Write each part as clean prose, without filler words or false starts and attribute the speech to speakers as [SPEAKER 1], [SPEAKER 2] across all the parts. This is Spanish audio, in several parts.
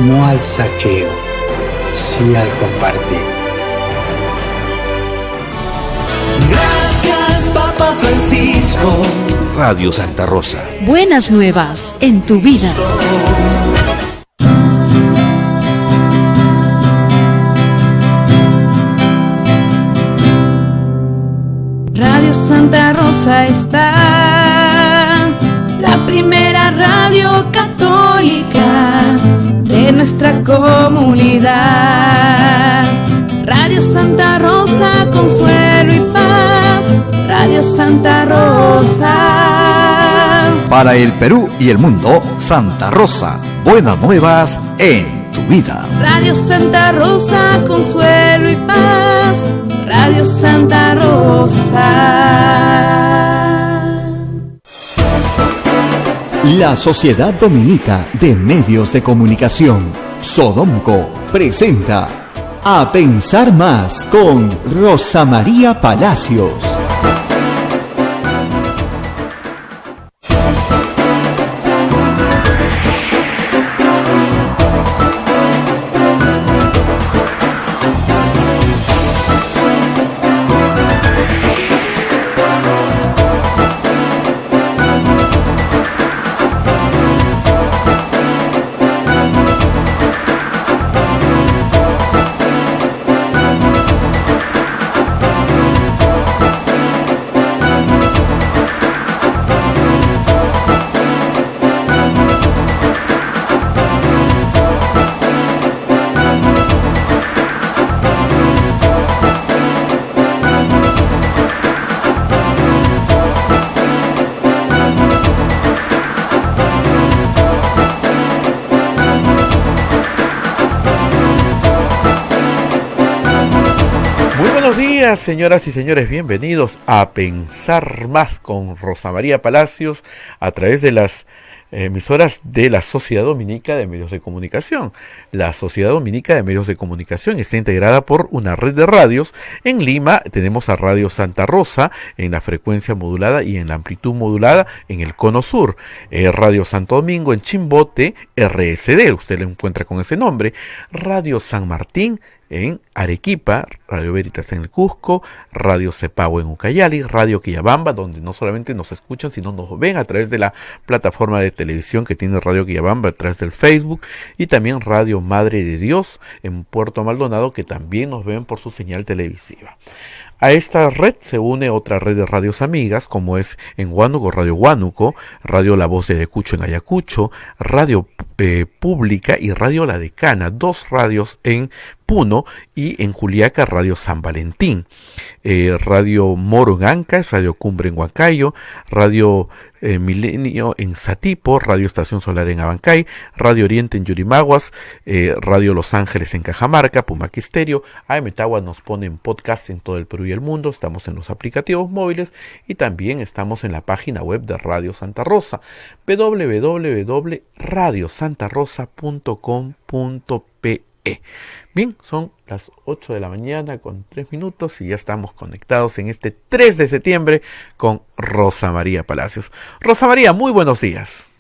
[SPEAKER 1] no al saqueo, sí al compartir.
[SPEAKER 2] Gracias, Papa Francisco.
[SPEAKER 3] Radio Santa Rosa.
[SPEAKER 4] Buenas nuevas en tu vida.
[SPEAKER 5] Radio Santa Rosa está, la primera radio católica de nuestra comunidad. Radio Santa Rosa, consuelo y paz. Radio Santa Rosa.
[SPEAKER 3] Para el Perú y el mundo, Santa Rosa. Buenas nuevas en tu vida.
[SPEAKER 5] Radio Santa Rosa, consuelo y paz. Radio Santa Rosa.
[SPEAKER 6] La Sociedad Dominica de Medios de Comunicación, Sodomco, presenta A Pensar Más con Rosa María Palacios.
[SPEAKER 7] Señoras y señores, bienvenidos a Pensar Más con Rosa María Palacios a través de las emisoras de la Sociedad Dominica de Medios de Comunicación. La Sociedad Dominica de Medios de Comunicación está integrada por una red de radios. En Lima tenemos a Radio Santa Rosa en la frecuencia modulada y en la amplitud modulada en el cono sur. Radio Santo Domingo en Chimbote, RSD, usted lo encuentra con ese nombre. Radio San Martín en Arequipa, Radio Veritas en el Cusco, Radio Cepagua en Ucayali, Radio Quillabamba, donde no solamente nos escuchan, sino nos ven a través de la plataforma de televisión que tiene Radio Quillabamba, a través del Facebook, y también Radio Madre de Dios en Puerto Maldonado, que también nos ven por su señal televisiva. A esta red se une otra red de radios amigas, como es en Huánuco, Radio Huánuco, Radio La Voz de Ayacucho en Ayacucho, Radio Pública y Radio La Decana, dos radios en Puno, y en Juliaca, Radio San Valentín, Radio Moro en Ancash, Radio Cumbre en Huancayo, Radio Milenio en Satipo, Radio Estación Solar en Abancay, Radio Oriente en Yurimaguas, Radio Los Ángeles en Cajamarca, Pumaque Estéreo. AM Tagua nos pone en podcast en todo el Perú y el mundo. Estamos en los aplicativos móviles y también estamos en la página web de Radio Santa Rosa, www.radiosantarosa.com.pe. Bien, son las 8 de la mañana con 3 minutos y ya estamos conectados en este 3 de septiembre con Rosa María Palacios. Rosa María, muy buenos días.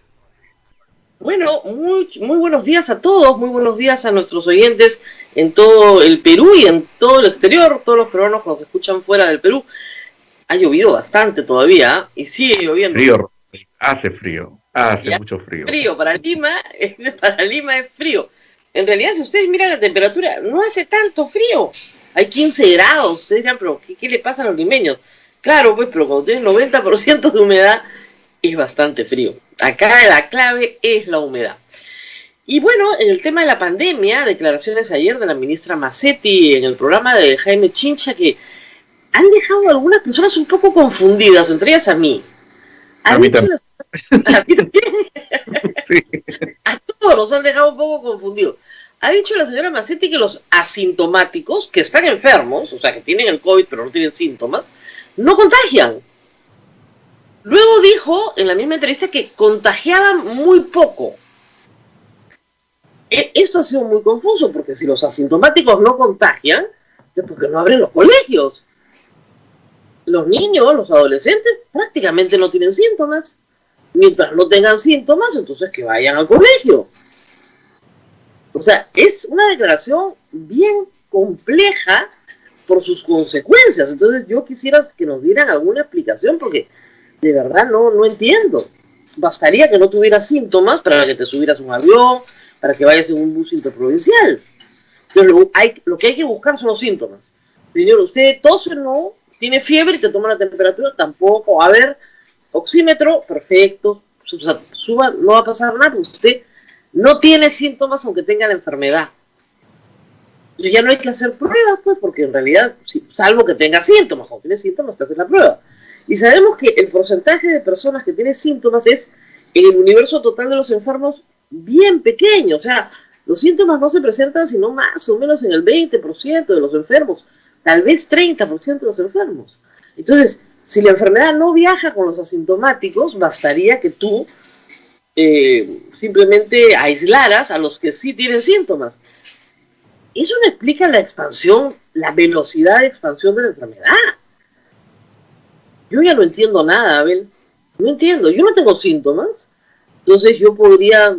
[SPEAKER 8] Bueno, muy buenos días a todos, muy buenos días a nuestros oyentes en todo el Perú y en todo el exterior, todos los peruanos que nos escuchan fuera del Perú. Ha llovido bastante todavía y sigue lloviendo.
[SPEAKER 7] Frío, hace frío, hace mucho frío.
[SPEAKER 8] Frío, para Lima es frío. En realidad, si ustedes miran la temperatura, no hace tanto frío. Hay 15 grados. Ustedes dirán, pero ¿qué le pasa a los limeños? Claro, pues, pero cuando tienen 90% de humedad, es bastante frío. Acá la clave es la humedad. Y bueno, en el tema de la pandemia, declaraciones ayer de la ministra Massetti en el programa de Jaime Chincha, que han dejado a algunas personas un poco confundidas, entre ellas a mí. A mí también. ¿A ti también? Sí. A todos los han dejado un poco confundidos. Ha dicho la señora Massetti que los asintomáticos, que están enfermos, o sea, que tienen el COVID pero no tienen síntomas, no contagian. Luego dijo en la misma entrevista que contagiaban muy poco. Esto ha sido muy confuso, porque si los asintomáticos no contagian, es porque no abren los colegios. Los niños, los adolescentes, prácticamente no tienen síntomas. Mientras no tengan síntomas, entonces que vayan al colegio. O sea, es una declaración bien compleja por sus consecuencias. Entonces yo quisiera que nos dieran alguna explicación porque de verdad no entiendo. Bastaría que no tuvieras síntomas para que te subieras a un avión, para que vayas en un bus interprovincial. Pero lo que hay que buscar son los síntomas. Señor, usted tose, no, tiene fiebre y te toma la temperatura, tampoco. A ver, oxímetro, perfecto, suba, no va a pasar nada, porque usted no tiene síntomas aunque tenga la enfermedad. Y ya no hay que hacer pruebas, pues, porque en realidad, salvo que tenga síntomas, cuando tiene síntomas te haces la prueba. Y sabemos que el porcentaje de personas que tienen síntomas es, en el universo total de los enfermos, bien pequeño. O sea, los síntomas no se presentan sino más o menos en el 20% de los enfermos, tal vez 30% de los enfermos. Entonces, si la enfermedad no viaja con los asintomáticos, bastaría que tú simplemente aislaras a los que sí tienen síntomas. Eso no explica la expansión, la velocidad de expansión de la enfermedad. Yo ya no entiendo nada, Abel. No entiendo. Yo no tengo síntomas. Entonces yo podría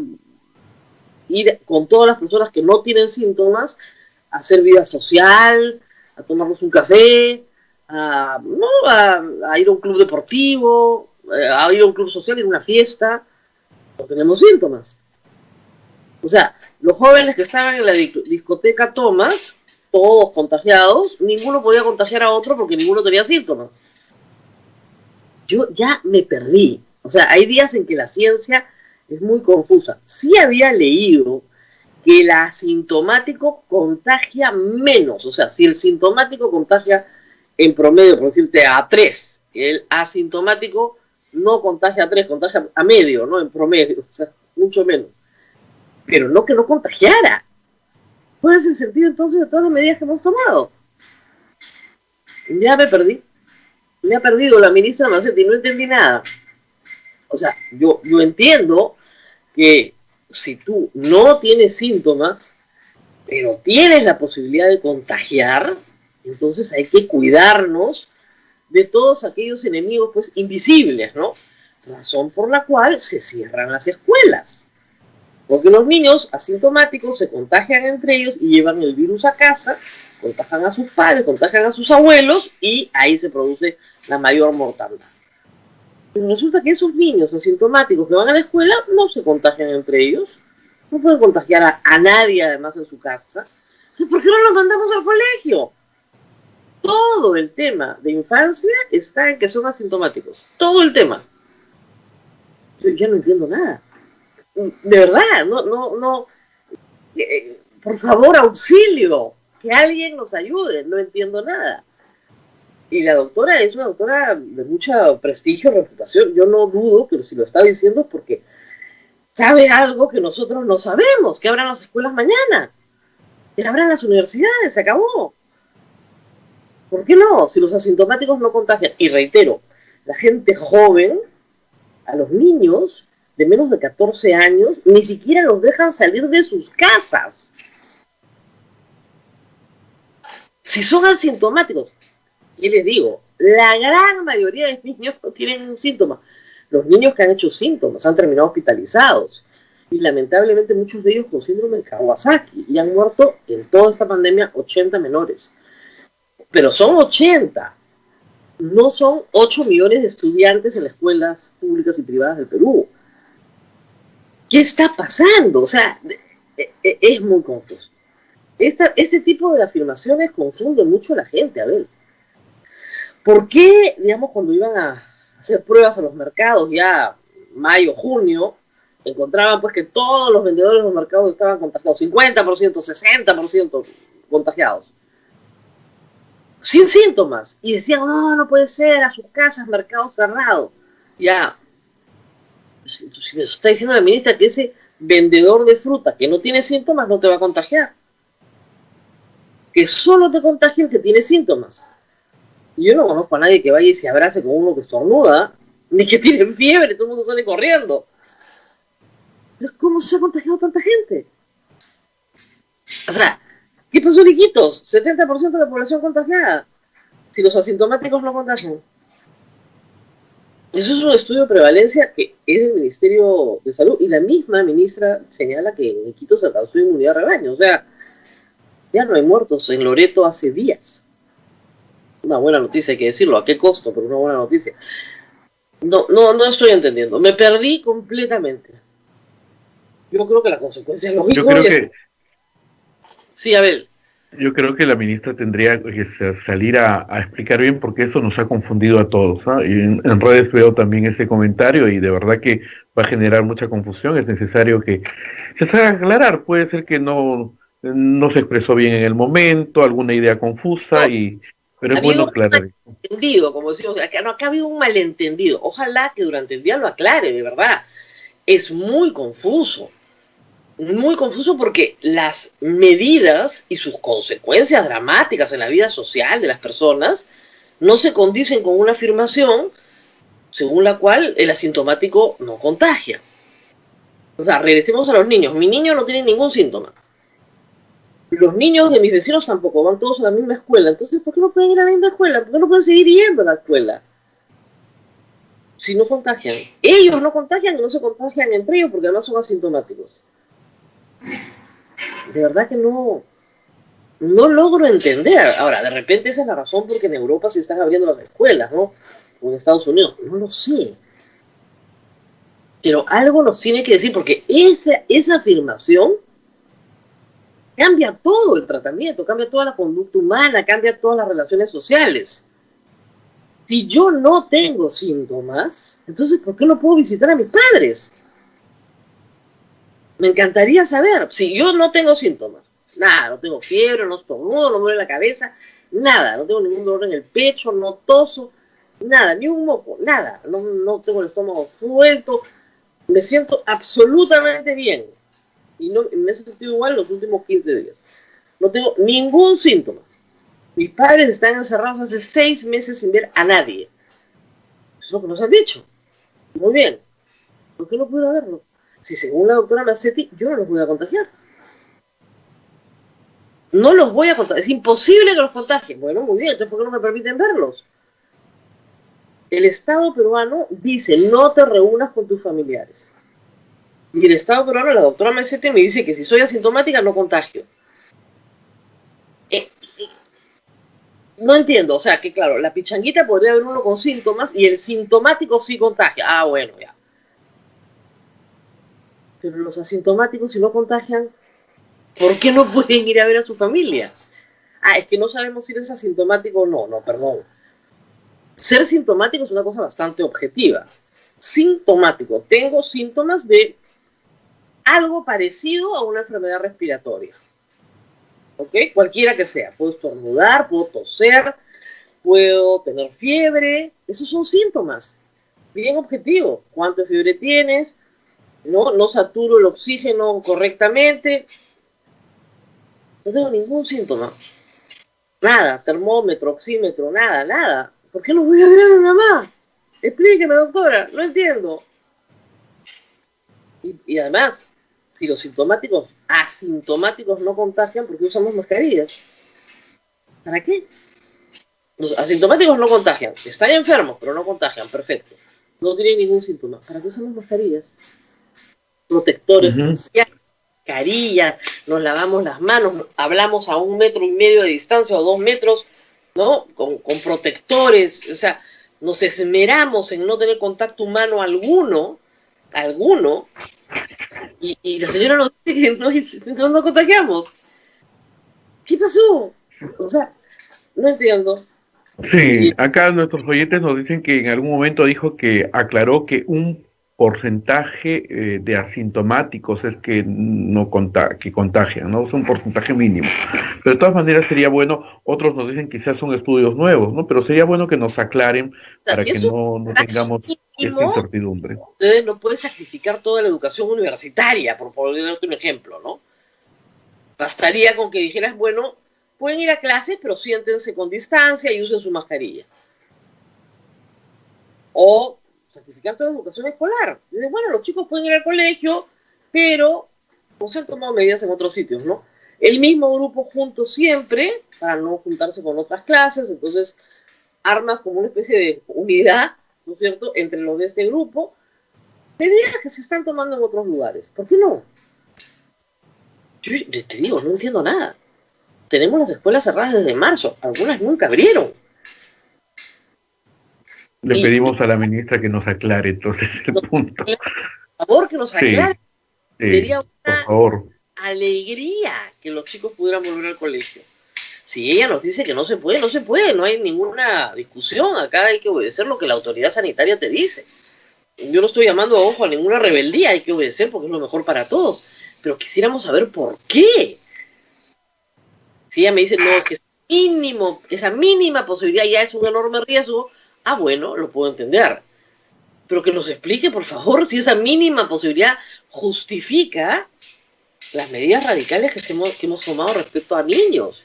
[SPEAKER 8] ir con todas las personas que no tienen síntomas a hacer vida social, a tomarnos un café, a ir a un club deportivo, a ir a un club social, ir a una fiesta. No tenemos síntomas. O sea, los jóvenes que estaban en la discoteca Thomas, todos contagiados, ninguno podía contagiar a otro porque ninguno tenía síntomas. Yo ya me perdí. O sea, hay días en que la ciencia es muy confusa. Sí había leído que el asintomático contagia menos. O sea, si el sintomático contagia en promedio, por decirte, a 3, el asintomático no contagia a 3, contagia a medio, ¿no? En promedio, o sea, mucho menos. Pero no que no contagiara. ¿Cuál es el sentido entonces de todas las medidas que hemos tomado? Ya me perdí. Me ha perdido la ministra Macetti, no entendí nada. O sea, yo entiendo que si tú no tienes síntomas, pero tienes la posibilidad de contagiar, entonces hay que cuidarnos de todos aquellos enemigos, pues, invisibles, ¿no? Razón por la cual se cierran las escuelas. Porque los niños asintomáticos se contagian entre ellos y llevan el virus a casa, contagian a sus padres, contagian a sus abuelos y ahí se produce la mayor mortandad. Pero resulta que esos niños asintomáticos que van a la escuela no se contagian entre ellos, no pueden contagiar a nadie además en su casa. Entonces, ¿por qué no los mandamos al colegio? Todo el tema de infancia está en que son asintomáticos. Todo el tema. Yo ya no entiendo nada. De verdad, no. Por favor, auxilio. Que alguien nos ayude. No entiendo nada. Y la doctora es una doctora de mucho prestigio, reputación. Yo no dudo que si lo está diciendo es porque sabe algo que nosotros no sabemos. Que abran las escuelas mañana. Que abran las universidades. Se acabó. ¿Por qué no? Si los asintomáticos no contagian. Y reitero, la gente joven, a los niños de menos de 14 años, ni siquiera los dejan salir de sus casas. Si son asintomáticos, ¿qué les digo? La gran mayoría de niños no tienen síntomas. Los niños que han hecho síntomas han terminado hospitalizados. Y lamentablemente muchos de ellos con síndrome de Kawasaki. Y han muerto en toda esta pandemia 80 menores. Pero son 80. No son 8 millones de estudiantes en las escuelas públicas y privadas del Perú. ¿Qué está pasando? O sea, es muy confuso. Este tipo de afirmaciones confunden mucho a la gente, a ver. ¿Por qué, digamos, cuando iban a hacer pruebas a los mercados ya mayo, junio, encontraban pues que todos los vendedores de los mercados estaban contagiados, 50%, 60% contagiados, sin síntomas, y decían, no puede ser, a sus casas, mercado cerrado? Ya, si me está diciendo la ministra que ese vendedor de fruta que no tiene síntomas no te va a contagiar, que solo te contagia el que tiene síntomas. Y yo no conozco a nadie que vaya y se abrace con uno que estornuda, ni que tiene fiebre, todo el mundo sale corriendo. Entonces, ¿cómo se ha contagiado tanta gente? O sea, ¿qué pasó, Liquitos? 70% de la población contagiada. Si los asintomáticos no contagian. Eso es un estudio de prevalencia que es del Ministerio de Salud, y la misma ministra señala que en Quito se alcanzó inmunidad de rebaño. O sea, ya no hay muertos en Loreto hace días. Una buena noticia, hay que decirlo. ¿A qué costo? Pero una buena noticia. No estoy entendiendo. Me perdí completamente. Yo creo que la consecuencia lógica...
[SPEAKER 7] Yo creo que...
[SPEAKER 8] Sí, Abel.
[SPEAKER 7] Yo creo que la ministra tendría que salir a explicar bien, porque eso nos ha confundido a todos, ¿ah? Y en redes veo también ese comentario y de verdad que va a generar mucha confusión. Es necesario que se haga aclarar. Puede ser que no se expresó bien en el momento, alguna idea confusa, pero es bueno aclarar.
[SPEAKER 8] Malentendido, como decimos, acá ha habido un malentendido. Ojalá que durante el día lo aclare, de verdad. Es muy confuso. Muy confuso porque las medidas y sus consecuencias dramáticas en la vida social de las personas no se condicen con una afirmación según la cual el asintomático no contagia. O sea, regresemos a los niños. Mi niño no tiene ningún síntoma. Los niños de mis vecinos tampoco, van todos a la misma escuela. Entonces, ¿por qué no pueden ir a la misma escuela? ¿Por qué no pueden seguir yendo a la escuela? Si no contagian. Ellos no contagian y no se contagian entre ellos porque además son asintomáticos. De verdad que no logro entender. Ahora, de repente esa es la razón porque en Europa se están abriendo las escuelas, ¿no? O en Estados Unidos. No lo sé. Pero algo nos tiene que decir, porque esa afirmación cambia todo el tratamiento, cambia toda la conducta humana, cambia todas las relaciones sociales. Si yo no tengo síntomas, entonces ¿por qué no puedo visitar a mis padres? Me encantaría saber. Si yo no tengo síntomas, nada, no tengo fiebre, no estornudo, no me duele la cabeza, nada, no tengo ningún dolor en el pecho, no toso, nada, ni un moco, nada, no tengo el estómago suelto, me siento absolutamente bien. Y me he sentido igual los últimos 15 días. No tengo ningún síntoma. Mis padres están encerrados hace 6 meses sin ver a nadie. Eso es lo que nos han dicho. Muy bien. ¿Por qué no puedo verlo? Si según la doctora Macetti, yo no los voy a contagiar. No los voy a contagiar. Es imposible que los contagien. Bueno, muy bien. Entonces, ¿por qué no me permiten verlos? El Estado peruano dice, no te reúnas con tus familiares. Y el Estado peruano, la doctora Macetti, me dice que si soy asintomática no contagio. No entiendo, o sea que claro, la pichanguita podría haber uno con síntomas y el sintomático sí contagia. Ah, bueno, ya. Pero los asintomáticos, si no contagian, ¿por qué no pueden ir a ver a su familia? Ah, es que no sabemos si eres asintomático o no. No, perdón. Ser sintomático es una cosa bastante objetiva. Sintomático. Tengo síntomas de algo parecido a una enfermedad respiratoria. ¿Ok? Cualquiera que sea. Puedo estornudar, puedo toser, puedo tener fiebre. Esos son síntomas. Bien objetivo. ¿Cuánto de fiebre tienes? No saturo el oxígeno correctamente. No tengo ningún síntoma. Nada. Termómetro, oxímetro, nada. ¿Por qué no voy a ver a mi mamá? Explíqueme, doctora. No entiendo. Y además, si los asintomáticos no contagian, ¿por qué usamos mascarillas? ¿Para qué? Los asintomáticos no contagian. Están enfermos, pero no contagian. Perfecto. No tienen ningún síntoma. ¿Para qué usamos mascarillas? Protectores faciales, mascarillas, nos lavamos las manos, hablamos a 1,5 metros de distancia o 2 metros, ¿no? Con protectores. O sea, nos esmeramos en no tener contacto humano alguno, y la señora nos dice que no contagiamos. ¿Qué pasó? O sea, no entiendo.
[SPEAKER 7] Sí, acá nuestros oyentes nos dicen que en algún momento aclaró que un porcentaje de asintomáticos es que que contagian, ¿no? Es un porcentaje mínimo. Pero de todas maneras sería bueno, otros nos dicen quizás son estudios nuevos, ¿no? Pero sería bueno que nos aclaren para que no tengamos esta incertidumbre.
[SPEAKER 8] Ustedes no pueden sacrificar toda la educación universitaria, por ponerte un ejemplo, ¿no? Bastaría con que dijeras, bueno, pueden ir a clases, pero siéntense con distancia y usen su mascarilla. O sacrificar toda la educación escolar. Dicen, bueno, los chicos pueden ir al colegio, pero no se han tomado medidas en otros sitios, ¿no? El mismo grupo juntos siempre, para no juntarse con otras clases, entonces armas como una especie de unidad ¿no es cierto?, entre los de este grupo, medidas que se están tomando en otros lugares. ¿Por qué no? Yo te digo, no entiendo nada. Tenemos las escuelas cerradas desde marzo, algunas nunca abrieron.
[SPEAKER 7] Le pedimos a la ministra que nos aclare entonces el punto.
[SPEAKER 8] Por favor, que nos aclare.
[SPEAKER 7] Sí,
[SPEAKER 8] Sería
[SPEAKER 7] por
[SPEAKER 8] una
[SPEAKER 7] favor.
[SPEAKER 8] alegría que los chicos pudieran volver al colegio. Si ella nos dice que no se puede, no se puede, no hay ninguna discusión. Acá hay que obedecer lo que la autoridad sanitaria te dice. Yo no estoy llamando a ojo a ninguna rebeldía, hay que obedecer porque es lo mejor para todos. Pero quisiéramos saber por qué. Si ella me dice, no, es que esa mínima posibilidad ya es un enorme riesgo, bueno, lo puedo entender. Pero que nos explique, por favor, si esa mínima posibilidad justifica las medidas radicales que hemos tomado respecto a niños.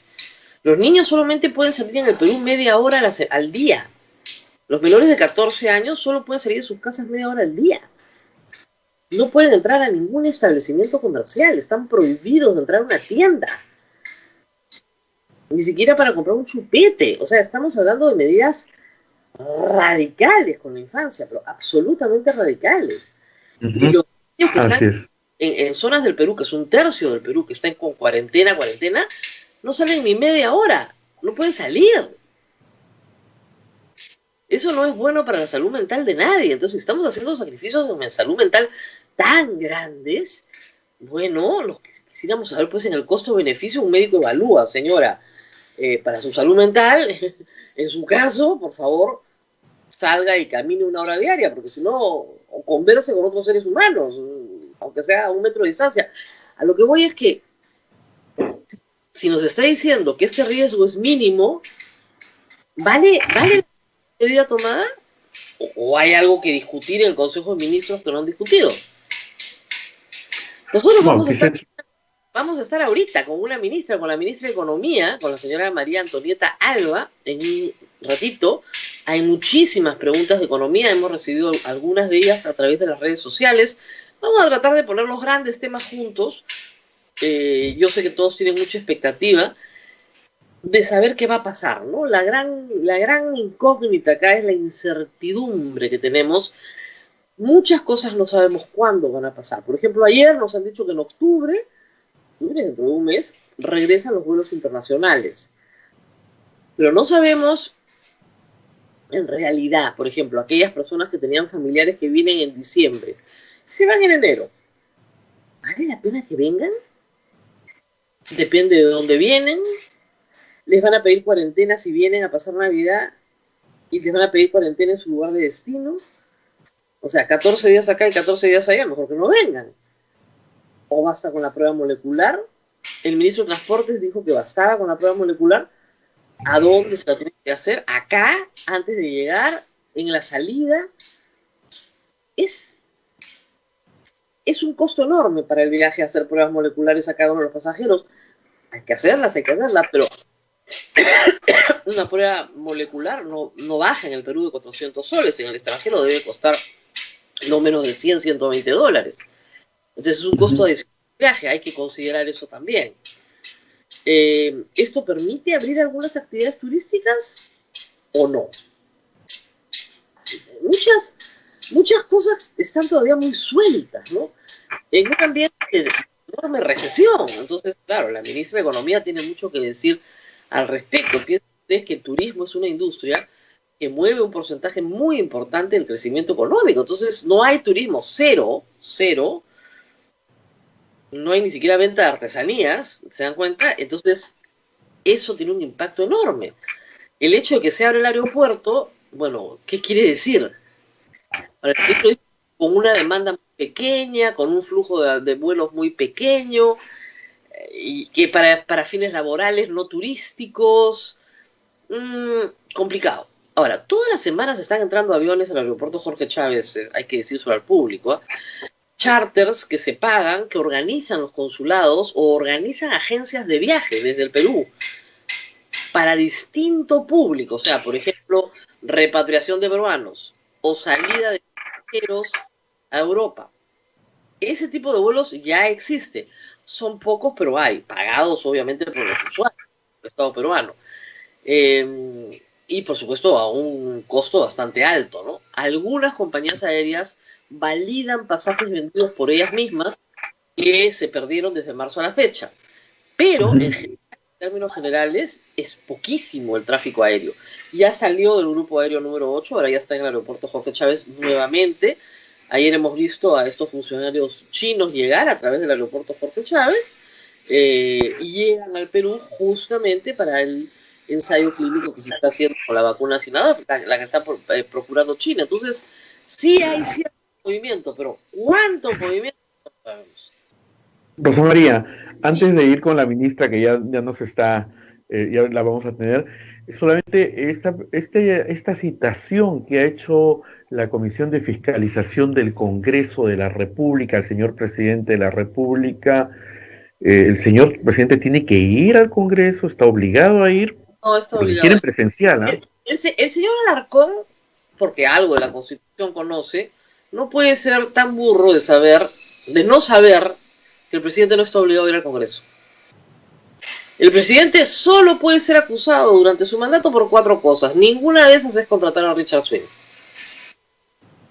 [SPEAKER 8] Los niños solamente pueden salir en el Perú media hora al día. Los menores de 14 años solo pueden salir de sus casas media hora al día. No pueden entrar a ningún establecimiento comercial. Están prohibidos de entrar a una tienda. Ni siquiera para comprar un chupete. O sea, estamos hablando de medidas radicales con la infancia, pero absolutamente radicales. Y los niños que están en zonas del Perú, que es un tercio del Perú, que están con cuarentena, no salen ni media hora. No pueden salir. Eso no es bueno para la salud mental de nadie. Entonces, si estamos haciendo sacrificios en salud mental tan grandes, bueno, los que quisiéramos saber, pues, en el costo-beneficio, un médico evalúa, señora, para su salud mental, en su caso, por favor, salga y camine 1 hora diaria, porque si no, o converse con otros seres humanos, aunque sea a 1 metro de distancia. A lo que voy es que, si nos está diciendo que este riesgo es mínimo, ¿vale la medida tomada? ¿O hay algo que discutir en el Consejo de Ministros que no han discutido? Nosotros vamos a estar ahorita con la ministra de Economía, con la señora María Antonieta Alba, en un ratito. Hay muchísimas preguntas de economía, hemos recibido algunas de ellas a través de las redes sociales. Vamos a tratar de poner los grandes temas juntos. Yo sé que todos tienen mucha expectativa de saber qué va a pasar, ¿no? La gran incógnita acá es la incertidumbre que tenemos. Muchas cosas no sabemos cuándo van a pasar. Por ejemplo, ayer nos han dicho que en octubre, dentro de un mes, regresan los vuelos internacionales. Pero no sabemos, en realidad, por ejemplo, aquellas personas que tenían familiares que vienen en diciembre, se van en enero. ¿Vale la pena que vengan? Depende de dónde vienen. Les van a pedir cuarentena si vienen a pasar Navidad y les van a pedir cuarentena en su lugar de destino. O sea, 14 días acá y 14 días allá, mejor que no vengan. O basta con la prueba molecular. El ministro de Transportes dijo que bastaba con la prueba molecular. ¿A dónde se la tiene que hacer? Acá, antes de llegar, en la salida. Es un costo enorme para el viaje hacer pruebas moleculares a cada uno de los pasajeros. Hay que hacerlas, pero una prueba molecular no baja en el Perú de 400 soles. En el extranjero debe costar no menos de 100, 120 dólares. Entonces es un costo adicional de viaje, hay que considerar eso también. ¿Esto permite abrir algunas actividades turísticas o no? Muchas cosas están todavía muy sueltas, ¿no? En un ambiente de enorme recesión. Entonces, claro, la ministra de Economía tiene mucho que decir al respecto. Piensen ustedes que el turismo es una industria que mueve un porcentaje muy importante del crecimiento económico. Entonces, no hay turismo, cero. No hay ni siquiera venta de artesanías, ¿se dan cuenta? Entonces, eso tiene un impacto enorme. El hecho de que se abra el aeropuerto, bueno, ¿qué quiere decir? Con una demanda muy pequeña, con un flujo de vuelos muy pequeño, y que para fines laborales no turísticos, complicado. Ahora, todas las semanas están entrando aviones al aeropuerto Jorge Chávez, hay que decírselo al público, charters que se pagan, que organizan los consulados o organizan agencias de viaje desde el Perú para distinto público, o sea, por ejemplo, repatriación de peruanos o salida de extranjeros a Europa. Ese tipo de vuelos ya existe. Son pocos, pero hay, pagados obviamente por los usuarios del Estado peruano. y por supuesto a un costo bastante alto, ¿no? Algunas compañías aéreas validan pasajes vendidos por ellas mismas que se perdieron desde marzo a la fecha, pero en términos generales es poquísimo el tráfico aéreo. Ya salió del grupo aéreo número 8, ahora ya está en el aeropuerto Jorge Chávez nuevamente. Ayer hemos visto a estos funcionarios chinos llegar a través del aeropuerto Jorge Chávez y llegan al Perú justamente para el ensayo clínico que se está haciendo con la vacuna Sinovac, la que está procurando China. Entonces, sí hay cierto movimiento, pero ¿cuánto movimiento? No sabemos.
[SPEAKER 7] Rosa María, antes de ir con la ministra que ya nos está, ya la vamos a tener, solamente esta citación que ha hecho la Comisión de Fiscalización del Congreso de la República, el señor presidente de la República, el señor presidente tiene que ir al Congreso, está obligado a ir.
[SPEAKER 8] No, está obligado.
[SPEAKER 7] Quieren presencial, ¿eh?
[SPEAKER 8] El señor Alarcón, porque algo de la Constitución conoce, no puede ser tan burro de no saber que el presidente no está obligado a ir al Congreso. El presidente solo puede ser acusado durante su mandato por 4 cosas. Ninguna de esas es contratar a Richard Swing.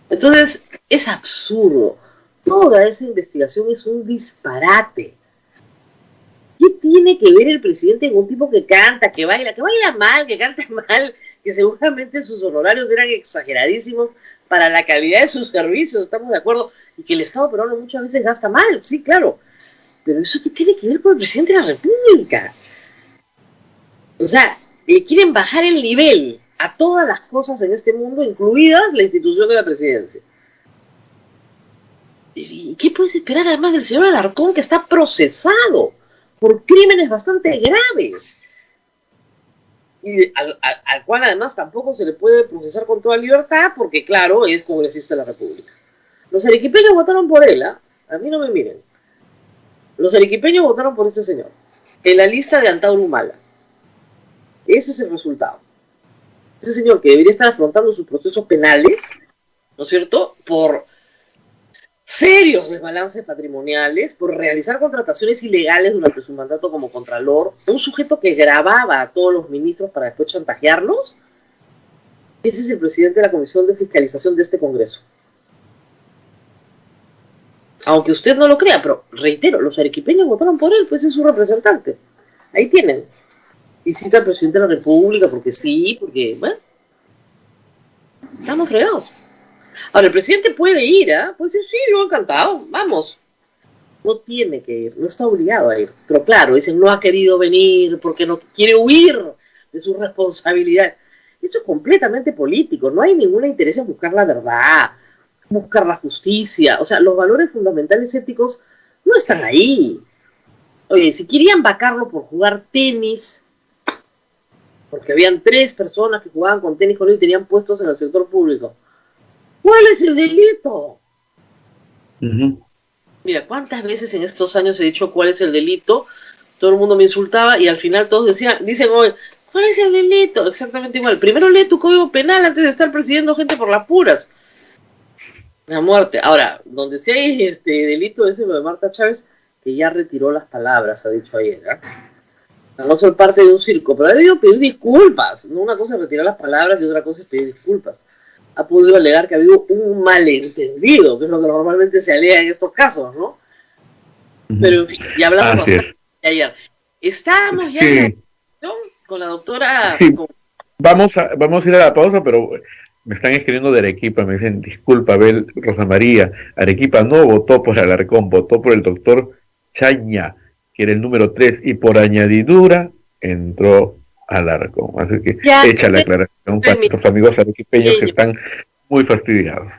[SPEAKER 8] Entonces, es absurdo. Toda esa investigación es un disparate. ¿Qué tiene que ver el presidente en un tipo que canta, que baila mal, que canta mal, que seguramente sus honorarios eran exageradísimos para la calidad de sus servicios, estamos de acuerdo, y que el Estado peruano muchas veces gasta mal, sí, claro, pero eso qué tiene que ver con el presidente de la República? O sea, le quieren bajar el nivel a todas las cosas en este mundo, incluidas la institución de la presidencia. ¿Y qué puedes esperar además del señor Alarcón, que está procesado por crímenes bastante graves? Y al cual además tampoco se le puede procesar con toda libertad porque, claro, es congresista de la República. Los arequipeños votaron por él, ¿eh? A mí no me miren. Los arequipeños votaron por este señor en la lista de Antauro Humala. Ese es el resultado. Ese señor que debería estar afrontando sus procesos penales, ¿no es cierto?, por serios desbalances patrimoniales, por realizar contrataciones ilegales durante su mandato como contralor, un sujeto que grababa a todos los ministros para después chantajearlos. Ese es el presidente de la Comisión de Fiscalización de este Congreso. Aunque usted no lo crea, pero reitero, los arequipeños votaron por él, pues es su representante. Ahí tienen. Y cita al presidente de la República porque sí, porque, bueno, estamos fregados. Ahora, el presidente puede ir, ¿eh? Puede decir, sí, yo encantado, vamos. No tiene que ir, no está obligado a ir. Pero claro, dicen, no ha querido venir porque no quiere huir de su responsabilidad. Esto es completamente político, no hay ningún interés en buscar la verdad, buscar la justicia. O sea, los valores fundamentales éticos no están ahí. Oye, si querían vacarlo por jugar tenis, porque habían 3 personas que jugaban con tenis con él y tenían puestos en el sector público, ¿cuál es el delito? Mira, ¿cuántas veces en estos años he dicho cuál es el delito? Todo el mundo me insultaba y al final todos dicen hoy, ¿cuál es el delito? Exactamente igual. Primero lee tu código penal antes de estar persiguiendo gente por las puras. La muerte. Ahora, donde sí hay delito es lo de Marta Chávez, que ya retiró las palabras, ha dicho ayer, ¿eh? No soy parte de un circo, pero ha debido pedir disculpas. No, una cosa es retirar las palabras y otra cosa es pedir disculpas. Ha podido alegar que ha habido un malentendido, que es lo que normalmente se alega en estos casos, ¿no? Pero en fin, ya hablamos de ayer. Estábamos ya en la con la doctora...
[SPEAKER 7] Sí. Vamos a ir a la pausa, pero me están escribiendo de Arequipa, me dicen, disculpa, Abel, Rosa María, Arequipa no votó por Alarcón, votó por el doctor Chaña, que era el número 3, y por añadidura entró Alarcón. Así que ya, echa la aclaración para nuestros amigos arequipeños que están muy fastidiados.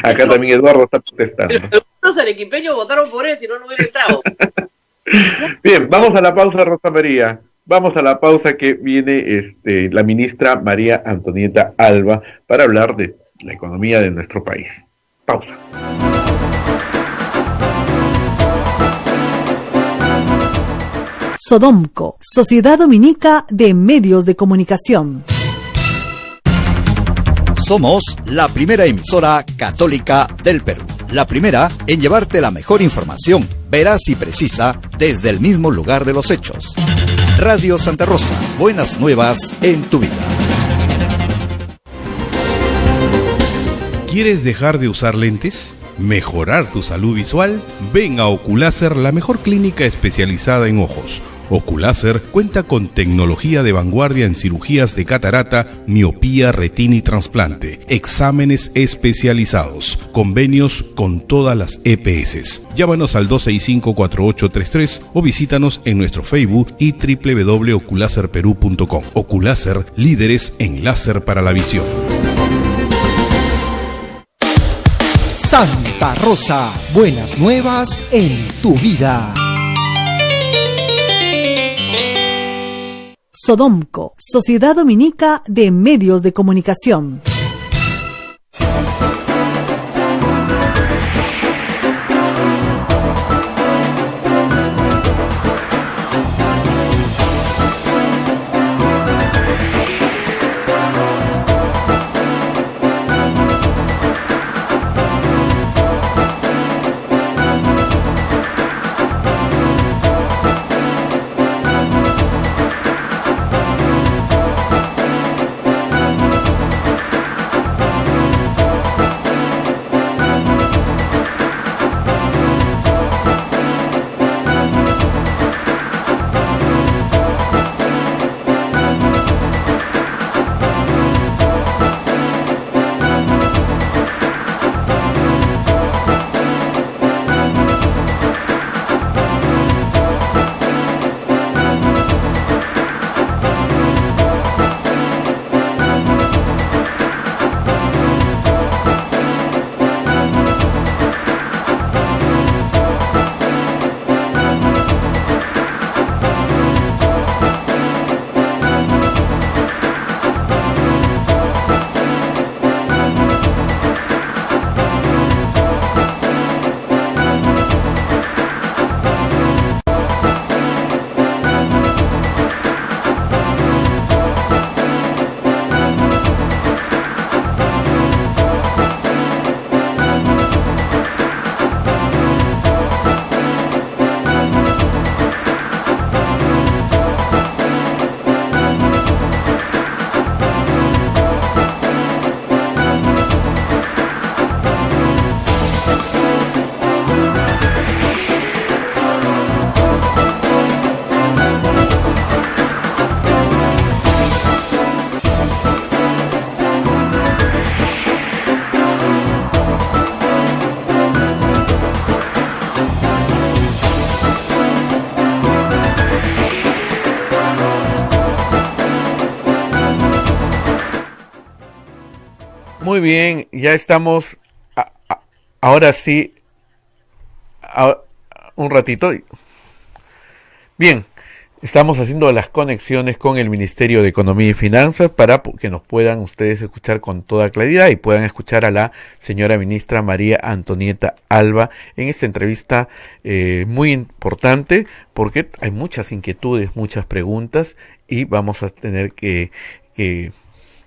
[SPEAKER 7] Acá también Eduardo está protestando.
[SPEAKER 8] Los arequipeños votaron por él, si no, no hubiera entrado.
[SPEAKER 7] Bien, vamos a la pausa, Rosa María. Vamos a la pausa que viene la ministra María Antonieta Alba para hablar de la economía de nuestro país. Pausa.
[SPEAKER 4] Sodomco, Sociedad Dominica de Medios de Comunicación.
[SPEAKER 3] Somos la primera emisora católica del Perú. La primera en llevarte la mejor información, veraz y precisa, desde el mismo lugar de los hechos. Radio Santa Rosa, buenas nuevas en tu vida.
[SPEAKER 9] ¿Quieres dejar de usar lentes? ¿Mejorar tu salud visual? Ven a Oculáser, la mejor clínica especializada en ojos. Oculáser cuenta con tecnología de vanguardia en cirugías de catarata, miopía, retina y trasplante, exámenes especializados, convenios con todas las EPS. Llámanos al 265-4833 o visítanos en nuestro Facebook y www.oculaserperú.com. Oculáser, líderes en láser para la visión.
[SPEAKER 6] Santa Rosa, buenas nuevas en tu vida.
[SPEAKER 4] Sodomco, Sociedad Dominica de Medios de Comunicación.
[SPEAKER 7] Muy bien, ya estamos, ahora sí, un ratito. Bien, estamos haciendo las conexiones con el Ministerio de Economía y Finanzas para que nos puedan ustedes escuchar con toda claridad y puedan escuchar a la señora ministra María Antonieta Alba en esta entrevista muy importante, porque hay muchas inquietudes, muchas preguntas y vamos a tener que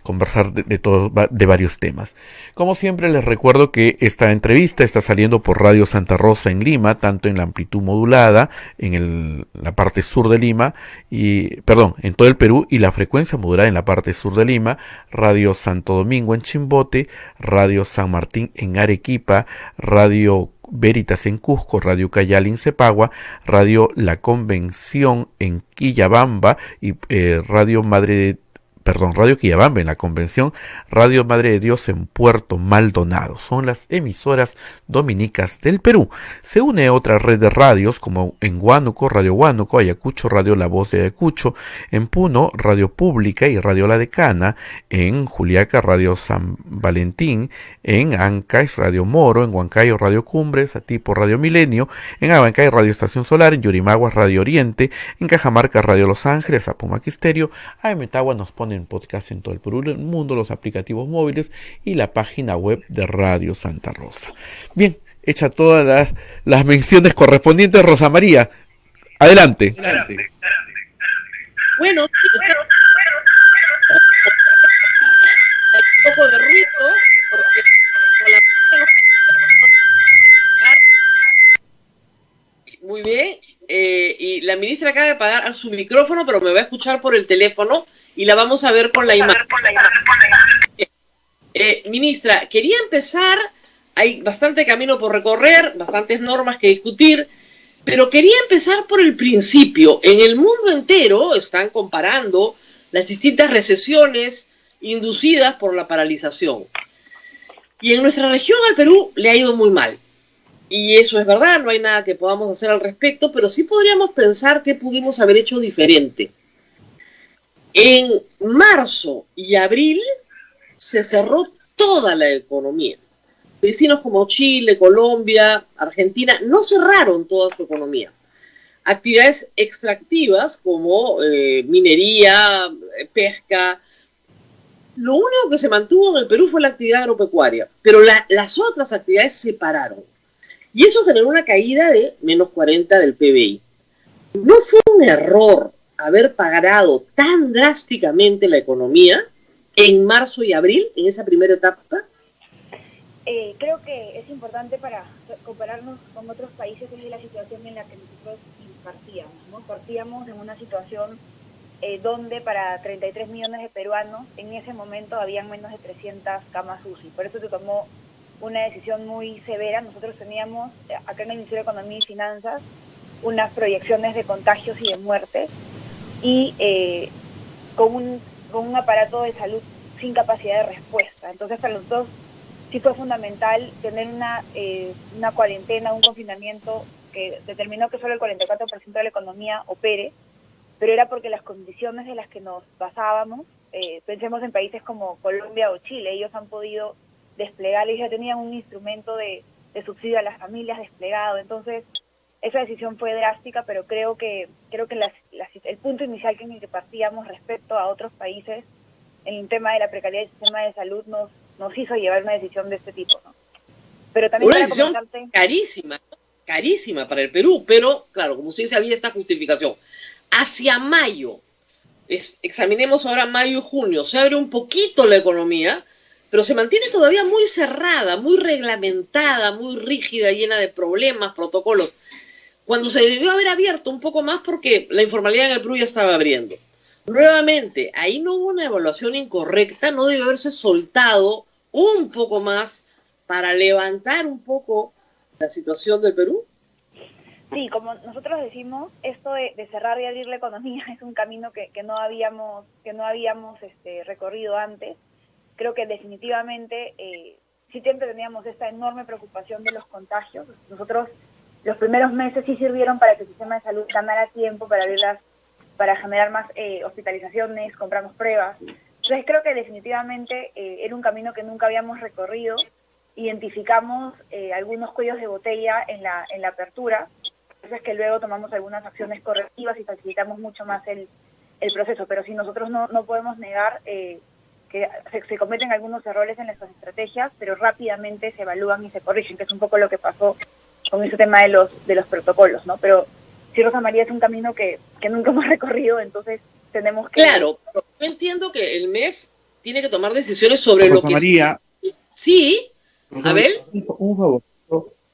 [SPEAKER 7] conversar de varios temas. Como siempre les recuerdo que esta entrevista está saliendo por Radio Santa Rosa en Lima, tanto en la amplitud modulada en la parte sur de Lima en todo el Perú, y la frecuencia modulada en la parte sur de Lima, Radio Santo Domingo en Chimbote, Radio San Martín en Arequipa, Radio Veritas en Cusco, Radio Cayali en Cepagua, Radio La Convención en Quillabamba y Radio Quillabamba en la Convención, Radio Madre de Dios en Puerto Maldonado. Son las emisoras dominicas del Perú. Se une otra red de radios como en Huánuco, Radio Huánuco, Ayacucho, Radio La Voz de Ayacucho, en Puno, Radio Pública y Radio La Decana, en Juliaca, Radio San Valentín, en Ancash, Radio Moro, en Huancayo, Radio Cumbres, Atipo, Radio Milenio, en Abancay, Radio Estación Solar, en Yurimaguas, Radio Oriente, en Cajamarca, Radio Los Ángeles, Apumaquisterio, a Metagua nos ponen podcast en todo el Perú, el mundo, los aplicativos móviles y la página web de Radio Santa Rosa. Bien, hecha todas las menciones correspondientes, Rosa María, adelante.
[SPEAKER 8] Bueno, hay un poco de ruido, porque muy bien, y la ministra acaba de apagar su micrófono, pero me va a escuchar por el teléfono y la vamos a ver con la imagen. Ministra, quería empezar, hay bastante camino por recorrer, bastantes normas que discutir, pero quería empezar por el principio. En el mundo entero están comparando las distintas recesiones inducidas por la paralización. Y en nuestra región, al Perú, le ha ido muy mal. Y eso es verdad, no hay nada que podamos hacer al respecto, pero sí podríamos pensar qué pudimos haber hecho diferente. En marzo y abril se cerró toda la economía. Vecinos como Chile, Colombia, Argentina, no cerraron toda su economía. Actividades extractivas como minería, pesca. Lo único que se mantuvo en el Perú fue la actividad agropecuaria, pero las otras actividades se pararon. Y eso generó una caída de menos 40 del PBI. ¿No fue un error haber parado tan drásticamente la economía en marzo y abril, en esa primera etapa?
[SPEAKER 10] Creo que es importante para compararnos con otros países en la situación en la que nosotros partíamos, ¿no? Partíamos en una situación donde para 33 millones de peruanos en ese momento habían menos de 300 camas UCI. Por eso se tomó una decisión muy severa. Nosotros teníamos acá en el Ministerio de Economía y Finanzas unas proyecciones de contagios y de muertes y con un aparato de salud sin capacidad de respuesta. Entonces para nosotros sí fue fundamental tener una cuarentena, un confinamiento que determinó que solo el 44% de la economía opere, pero era porque las condiciones de las que nos basábamos, pensemos en países como Colombia o Chile, ellos han podido desplegar, ellos ya tenían un instrumento de subsidio a las familias desplegado. Entonces esa decisión fue drástica, pero creo que el punto inicial en el que partíamos respecto a otros países en el tema de la precariedad del sistema de salud nos hizo llevar una decisión de este tipo, ¿no? Pero también
[SPEAKER 8] una decisión carísima para el Perú, pero claro, como usted dice, había esta justificación. Hacia mayo, examinemos ahora mayo y junio, se abre un poquito la economía, pero se mantiene todavía muy cerrada, muy reglamentada, muy rígida, llena de problemas, protocolos, cuando se debió haber abierto un poco más porque la informalidad en el Perú ya estaba abriendo. Nuevamente, ahí no hubo una evaluación incorrecta, no debe haberse soltado un poco más para levantar un poco la situación del Perú.
[SPEAKER 10] Sí, como nosotros decimos, esto de cerrar y abrir la economía es un camino que no habíamos recorrido antes. Creo que definitivamente sí siempre teníamos esta enorme preocupación de los contagios. Nosotros los primeros meses sí sirvieron para que el sistema de salud ganara tiempo para generar más hospitalizaciones, compramos pruebas. Entonces creo que definitivamente era un camino que nunca habíamos recorrido. Identificamos algunos cuellos de botella en la apertura, entonces que luego tomamos algunas acciones correctivas y facilitamos mucho más el proceso, pero sí nosotros no podemos negar que se cometen algunos errores en nuestras estrategias, pero rápidamente se evalúan y se corrigen, que es un poco lo que pasó con ese tema de los protocolos, ¿no? Pero sí, Rosa María, es un camino que nunca hemos recorrido, entonces tenemos que...
[SPEAKER 8] Claro, yo entiendo que el MEF tiene que tomar decisiones sobre
[SPEAKER 7] Rosa
[SPEAKER 8] lo que...
[SPEAKER 7] María,
[SPEAKER 8] sí, Abel.
[SPEAKER 7] Un favor,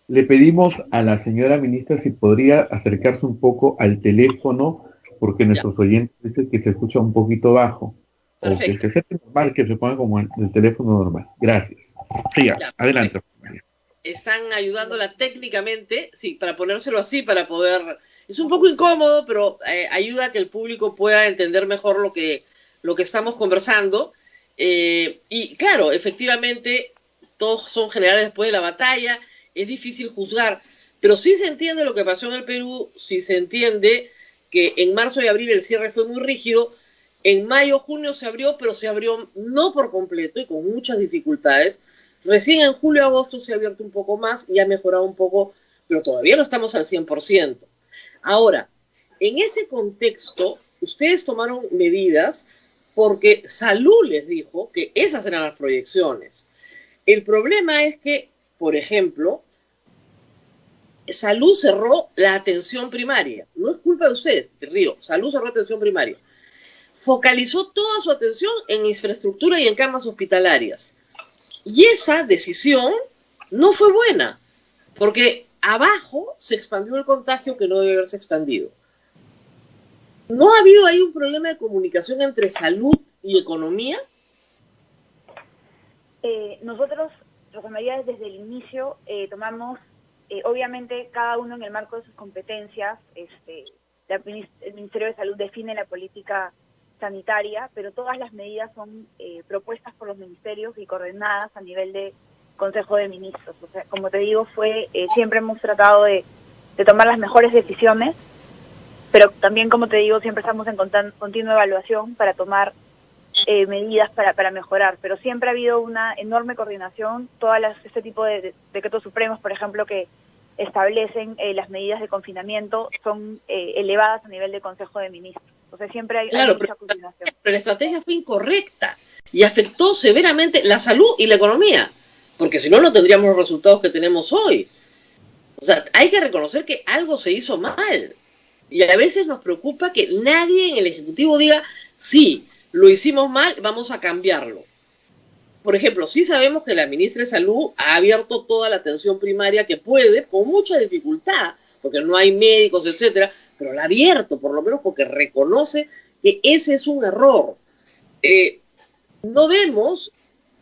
[SPEAKER 7] le pedimos a la señora ministra si podría acercarse un poco al teléfono, porque nuestros oyentes dicen que se escucha un poquito bajo. Perfecto. O que se acerque normal, que se ponga como el teléfono normal. Gracias. Sí, ya, adelante.
[SPEAKER 8] Están ayudándola técnicamente, sí, para ponérselo así, para poder... Es un poco incómodo, pero ayuda a que el público pueda entender mejor lo que estamos conversando. Y claro, efectivamente, todos son generales después de la batalla, es difícil juzgar, pero sí se entiende lo que pasó en el Perú, sí se entiende que en marzo y abril el cierre fue muy rígido, en mayo, junio se abrió, pero se abrió no por completo y con muchas dificultades. Recién en julio, agosto se ha abierto un poco más y ha mejorado un poco, pero todavía no estamos al 100%. Ahora, en ese contexto, ustedes tomaron medidas porque Salud les dijo que esas eran las proyecciones. El problema es que, por ejemplo, Salud cerró la atención primaria. No es culpa de ustedes, de Río. Salud cerró atención primaria. Focalizó toda su atención en infraestructura y en camas hospitalarias. Y esa decisión no fue buena, porque abajo se expandió el contagio que no debe haberse expandido. ¿No ha habido ahí un problema de comunicación entre salud y economía?
[SPEAKER 10] Nosotros, Rosa María, desde el inicio tomamos, obviamente, cada uno en el marco de sus competencias. El Ministerio de Salud define la política sanitaria, pero todas las medidas son propuestas por los ministerios y coordenadas a nivel de Consejo de Ministros. O sea, como te digo, siempre hemos tratado de tomar las mejores decisiones, pero también, como te digo, siempre estamos en continua evaluación para tomar medidas para mejorar, pero siempre ha habido una enorme coordinación. Este tipo de decretos supremos, por ejemplo, que establecen las medidas de confinamiento, son elevadas a nivel de Consejo de Ministros. O sea, siempre hay mucha coordinación.
[SPEAKER 8] Pero la estrategia fue incorrecta y afectó severamente la salud y la economía, porque si no, no tendríamos los resultados que tenemos hoy. O sea, hay que reconocer que algo se hizo mal, y a veces nos preocupa que nadie en el Ejecutivo diga, sí, lo hicimos mal, vamos a cambiarlo. Por ejemplo, sí sabemos que la ministra de Salud ha abierto toda la atención primaria que puede, con mucha dificultad, porque no hay médicos, etcétera, pero la ha abierto, por lo menos porque reconoce que ese es un error. No vemos,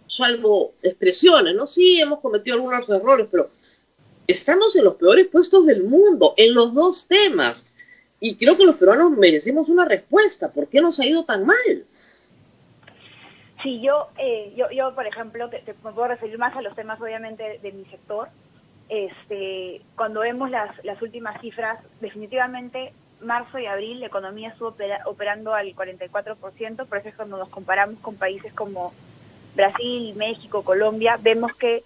[SPEAKER 8] salvo expresiones, ¿no? Sí, hemos cometido algunos errores, pero estamos en los peores puestos del mundo, en los dos temas. Y creo que los peruanos merecemos una respuesta. ¿Por qué nos ha ido tan mal?
[SPEAKER 10] Sí, yo por ejemplo, me puedo referir más a los temas, obviamente, de mi sector. Cuando vemos las últimas cifras, definitivamente, marzo y abril, la economía estuvo operando al 44%, por eso es cuando nos comparamos con países como Brasil, México, Colombia, vemos que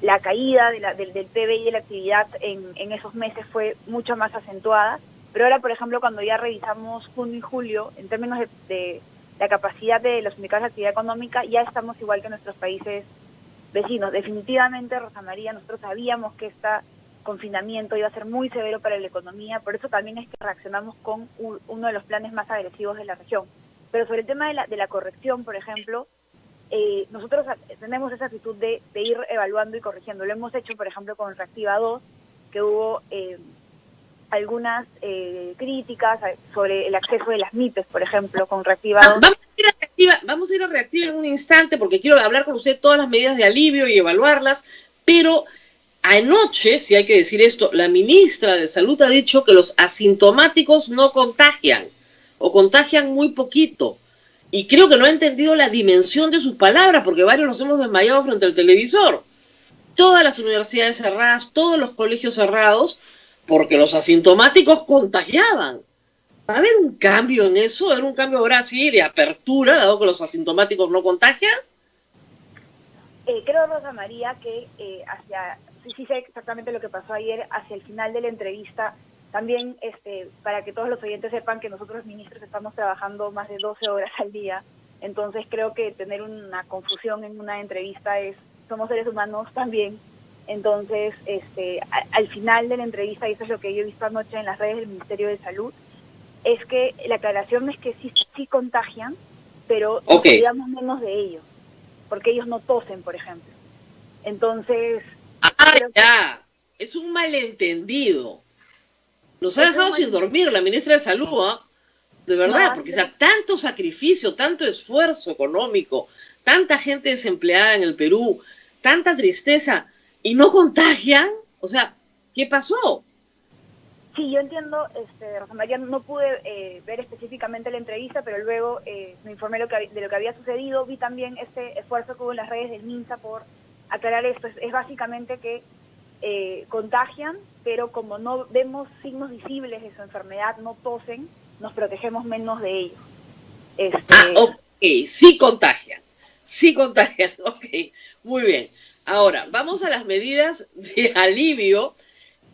[SPEAKER 10] la caída del PBI y de la actividad en esos meses fue mucho más acentuada. Pero ahora, por ejemplo, cuando ya revisamos junio y julio, en términos de la capacidad de los indicadores de actividad económica, ya estamos igual que nuestros países vecinos. Definitivamente, Rosa María, nosotros sabíamos que este confinamiento iba a ser muy severo para la economía, por eso también es que reaccionamos con uno de los planes más agresivos de la región. Pero sobre el tema de la corrección, por ejemplo, nosotros tenemos esa actitud de ir evaluando y corrigiendo. Lo hemos hecho, por ejemplo, con Reactiva 2, que hubo algunas críticas sobre el acceso de las MIPES, por ejemplo, con Reactiva 2.
[SPEAKER 8] Vamos a ir a Reactiva en un instante, porque quiero hablar con usted todas las medidas de alivio y evaluarlas, pero anoche, si hay que decir esto, la ministra de Salud ha dicho que los asintomáticos no contagian, o contagian muy poquito, y creo que no ha entendido la dimensión de sus palabras, porque varios nos hemos desmayado frente al televisor. Todas las universidades cerradas, todos los colegios cerrados, porque los asintomáticos contagiaban. ¿Va a haber un cambio en eso? ¿Va a haber un cambio ahora sí de apertura, dado que los asintomáticos no contagian?
[SPEAKER 10] Creo, Rosa María, que sí sé exactamente lo que pasó ayer, hacia el final de la entrevista, también para que todos los oyentes sepan que nosotros ministros estamos trabajando más de 12 horas al día, entonces creo que tener una confusión en una entrevista somos seres humanos también. Entonces, al final de la entrevista, y eso es lo que yo he visto anoche en las redes del Ministerio de Salud, es que la aclaración es que sí contagian, pero nos cuidamos menos de ellos, porque ellos no tosen, por ejemplo. Entonces...
[SPEAKER 8] es un malentendido. Nos ha dejado sin dormir la ministra de Salud, de verdad, porque tanto sacrificio, tanto esfuerzo económico, tanta gente desempleada en el Perú, tanta tristeza... ¿Y no contagian? O sea, ¿qué pasó?
[SPEAKER 10] Sí, yo entiendo, Rosa María, no pude ver específicamente la entrevista, pero luego me informé de lo que había sucedido. Vi también este esfuerzo que hubo en las redes del MINSA por aclarar esto. Es básicamente que contagian, pero como no vemos signos visibles de su enfermedad, no tosen, nos protegemos menos de ellos.
[SPEAKER 8] Sí contagian, ok, muy bien. Ahora, vamos a las medidas de alivio.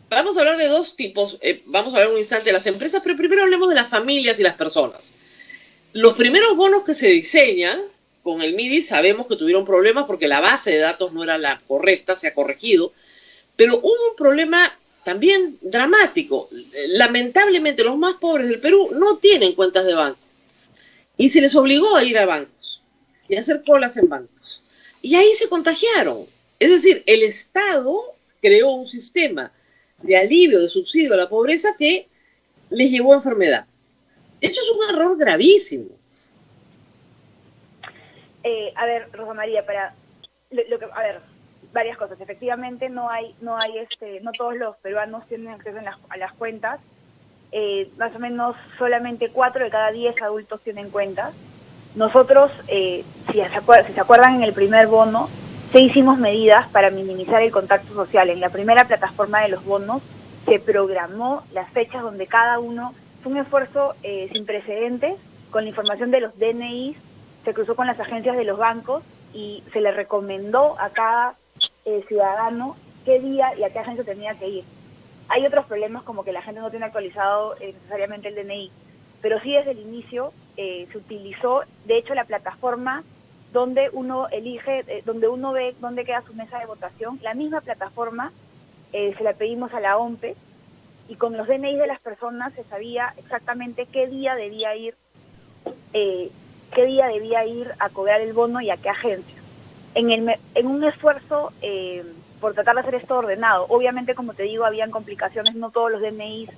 [SPEAKER 8] Vamos a hablar de dos tipos. Vamos a hablar un instante de las empresas, pero primero hablemos de las familias y las personas. Los primeros bonos que se diseñan con el MIDI sabemos que tuvieron problemas porque la base de datos no era la correcta, se ha corregido, pero hubo un problema también dramático. Lamentablemente los más pobres del Perú no tienen cuentas de banco y se les obligó a ir a bancos y a hacer colas en bancos. Y ahí se contagiaron. Es decir, el Estado creó un sistema de alivio, de subsidio a la pobreza que les llevó a enfermedad. Esto es un error gravísimo.
[SPEAKER 10] A ver, Rosa María, a ver, varias cosas. Efectivamente, no todos los peruanos tienen acceso a las cuentas. Más o menos solamente 4 de cada 10 adultos tienen cuentas. Nosotros, si se acuerdan, en el primer bono, hicimos medidas para minimizar el contacto social. En la primera plataforma de los bonos se programó las fechas donde cada uno, fue un esfuerzo sin precedentes, con la información de los DNIs, se cruzó con las agencias de los bancos y se le recomendó a cada ciudadano qué día y a qué agencia tenía que ir. Hay otros problemas como que la gente no tiene actualizado necesariamente el DNI, pero sí desde el inicio se utilizó, de hecho, la plataforma donde uno elige, donde uno ve dónde queda su mesa de votación. La misma plataforma se la pedimos a la OMPE y con los DNI de las personas se sabía exactamente qué día debía ir a cobrar el bono y a qué agencia. En un esfuerzo por tratar de hacer esto ordenado, obviamente, como te digo, habían complicaciones, no todos los DNIs,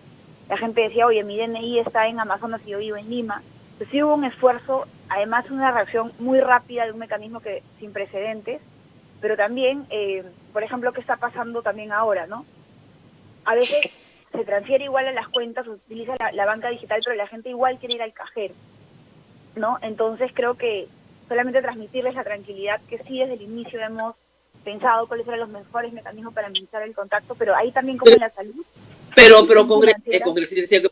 [SPEAKER 10] la gente decía, oye, mi DNI está en Amazonas y yo vivo en Lima. Entonces sí hubo un esfuerzo, además una reacción muy rápida de un mecanismo sin precedentes, pero también, por ejemplo, ¿qué está pasando también ahora, no? A veces se transfiere igual a las cuentas, se utiliza la banca digital, pero la gente igual quiere ir al cajero, ¿no? Entonces creo que solamente transmitirles la tranquilidad que sí desde el inicio hemos pensado cuáles eran los mejores mecanismos para minimizar el contacto, pero ahí también como en la salud.
[SPEAKER 8] Pero congresista,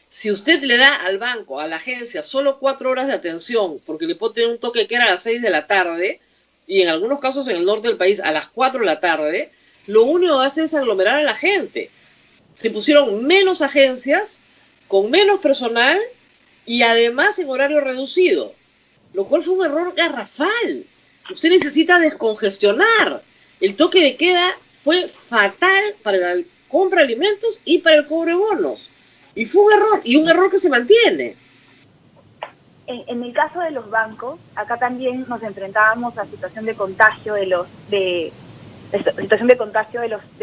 [SPEAKER 8] si usted le da al banco, a la agencia, solo 4 horas de atención, porque le puede tener un toque que era a las 6 de la tarde, y en algunos casos en el norte del país a las 4 de la tarde, lo único que hace es aglomerar a la gente. Se pusieron menos agencias, con menos personal, y además en horario reducido, lo cual fue un error garrafal. Usted necesita descongestionar. El toque de queda fue fatal para la compra de alimentos y para el cobro de bonos. Y fue un error, y un error que se mantiene.
[SPEAKER 10] En el caso de los bancos, acá también nos enfrentábamos a situación de contagio de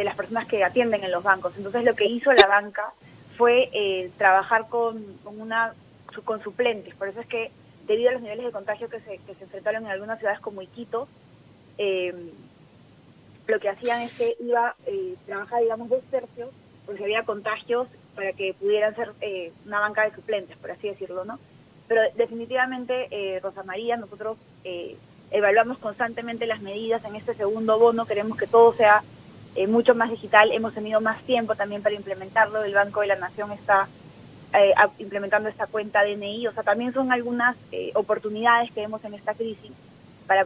[SPEAKER 10] las personas que atienden en los bancos. Entonces lo que hizo la banca fue trabajar con suplentes. Por eso es que debido a los niveles de contagio que se enfrentaron en algunas ciudades como Iquitos, lo que hacían es que iba trabajar, digamos, 2 tercios, porque si había contagios, para que pudieran ser una banca de suplentes, por así decirlo, ¿no? Pero definitivamente, Rosa María, nosotros evaluamos constantemente las medidas en este segundo bono, queremos que todo sea mucho más digital, hemos tenido más tiempo también para implementarlo, el Banco de la Nación está implementando esta cuenta DNI, o sea, también son algunas oportunidades que vemos en esta crisis para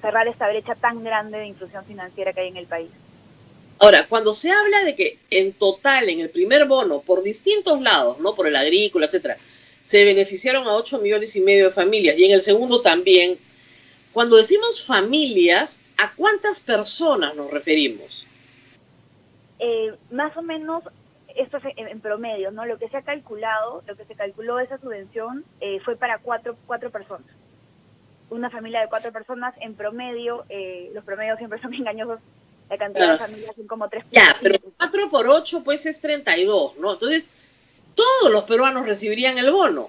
[SPEAKER 10] cerrar esta brecha tan grande de inclusión financiera que hay en el país.
[SPEAKER 8] Ahora, cuando se habla de que en total, en el primer bono, por distintos lados, ¿no? Por el agrícola, etcétera, se beneficiaron a 8,5 millones de familias, y en el segundo también, cuando decimos familias, ¿a cuántas personas nos referimos?
[SPEAKER 10] Más o menos, esto es en promedio, ¿no? Lo que se calculó de esa subvención fue para cuatro personas. Una familia de 4 personas en promedio, los promedios siempre son engañosos, la cantidad de familias son como 3.
[SPEAKER 8] Ya, pero 4 por 8 pues es 32, ¿no? Entonces, todos los peruanos recibirían el bono.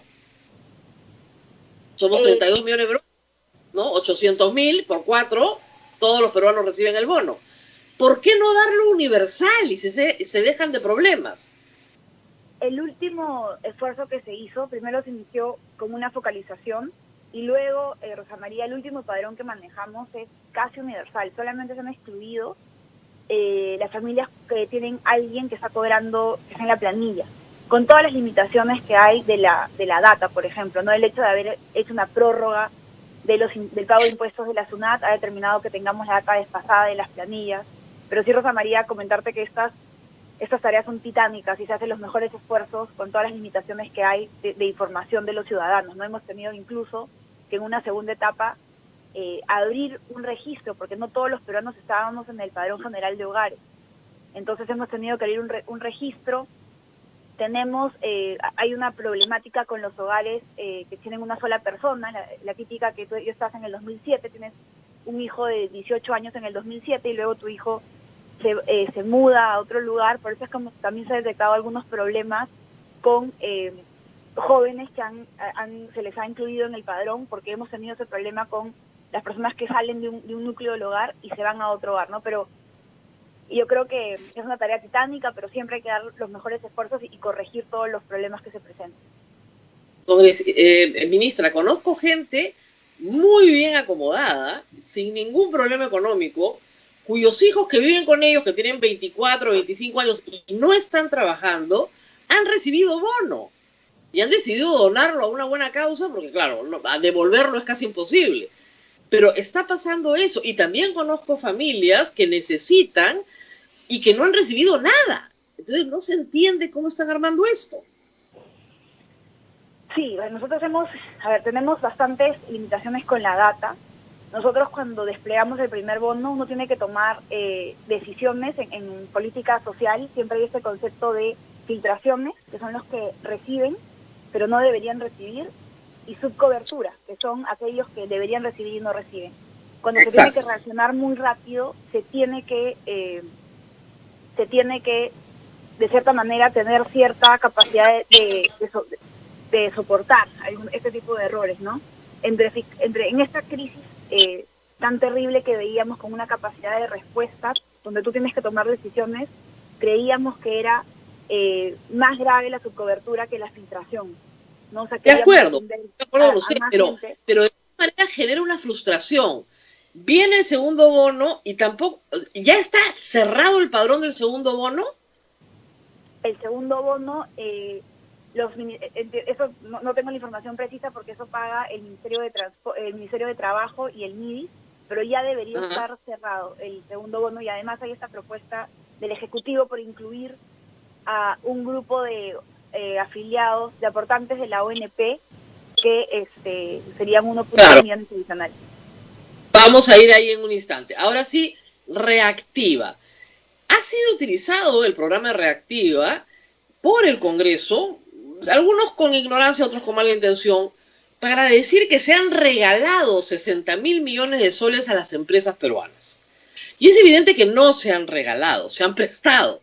[SPEAKER 8] Somos 32 millones de peruanos, ¿no? 800.000 por 4, todos los peruanos reciben el bono. ¿Por qué no darlo universal y se dejan de problemas?
[SPEAKER 10] El último esfuerzo que se hizo, primero se inició con una focalización y luego, Rosa María, el último padrón que manejamos es casi universal. Solamente se han excluido las familias que tienen alguien que está cobrando, que está en la planilla, con todas las limitaciones que hay de la data, por ejemplo, ¿no? El hecho de haber hecho una prórroga del pago de impuestos de la SUNAT ha determinado que tengamos la data desfasada de las planillas. Pero sí, Rosa María, comentarte que estas tareas son titánicas y se hacen los mejores esfuerzos con todas las limitaciones que hay de información de los ciudadanos. No hemos tenido incluso que en una segunda etapa abrir un registro, porque no todos los peruanos estábamos en el Padrón General de Hogares. Entonces hemos tenido que abrir un registro. Hay una problemática con los hogares que tienen una sola persona, la típica que tú estás en el 2007, tienes un hijo de 18 años en el 2007 y luego tu hijo se muda a otro lugar. Por eso es como también se han detectado algunos problemas con jóvenes que se les ha incluido en el padrón, porque hemos tenido ese problema con las personas que salen de un núcleo del hogar y se van a otro hogar, ¿no? Pero yo creo que es una tarea titánica, pero siempre hay que dar los mejores esfuerzos y corregir todos los problemas que se presenten.
[SPEAKER 8] Ministra, conozco gente muy bien acomodada, sin ningún problema económico, cuyos hijos que viven con ellos, que tienen 24 o 25 años y no están trabajando, han recibido bono y han decidido donarlo a una buena causa, porque claro, devolverlo es casi imposible. Pero está pasando eso, y también conozco familias que necesitan y que no han recibido nada. Entonces no se entiende cómo están armando esto.
[SPEAKER 10] Sí, nosotros tenemos bastantes limitaciones con la data. Nosotros cuando desplegamos el primer bono, uno tiene que tomar decisiones en política social. Siempre hay este concepto de filtraciones, que son los que reciben, pero no deberían recibir, y subcobertura, que son aquellos que deberían recibir y no reciben. Cuando se tiene que reaccionar muy rápido, se tiene que, de cierta manera, tener cierta capacidad de soportar este tipo de errores, ¿no? En esta crisis tan terrible que veíamos con una capacidad de respuesta, donde tú tienes que tomar decisiones, creíamos que era más grave la subcobertura que la filtración, ¿no? O sea,
[SPEAKER 8] de acuerdo, pero de esta manera genera una frustración. Viene el segundo bono y tampoco, ¿ya está cerrado el padrón del segundo bono?
[SPEAKER 10] El segundo bono, eso no tengo la información precisa porque eso paga el Ministerio de Trabajo y el MIDIS, pero ya debería estar cerrado el segundo bono, y además hay esta propuesta del Ejecutivo por incluir a un grupo de afiliados, de aportantes de la ONP, que serían 1.1 millones adicionales.
[SPEAKER 8] Vamos a ir ahí en un instante. Ahora sí, Reactiva. Ha sido utilizado el programa Reactiva por el Congreso, algunos con ignorancia, otros con mala intención, para decir que se han regalado 60.000 millones de soles a las empresas peruanas. Y es evidente que no se han regalado, se han prestado.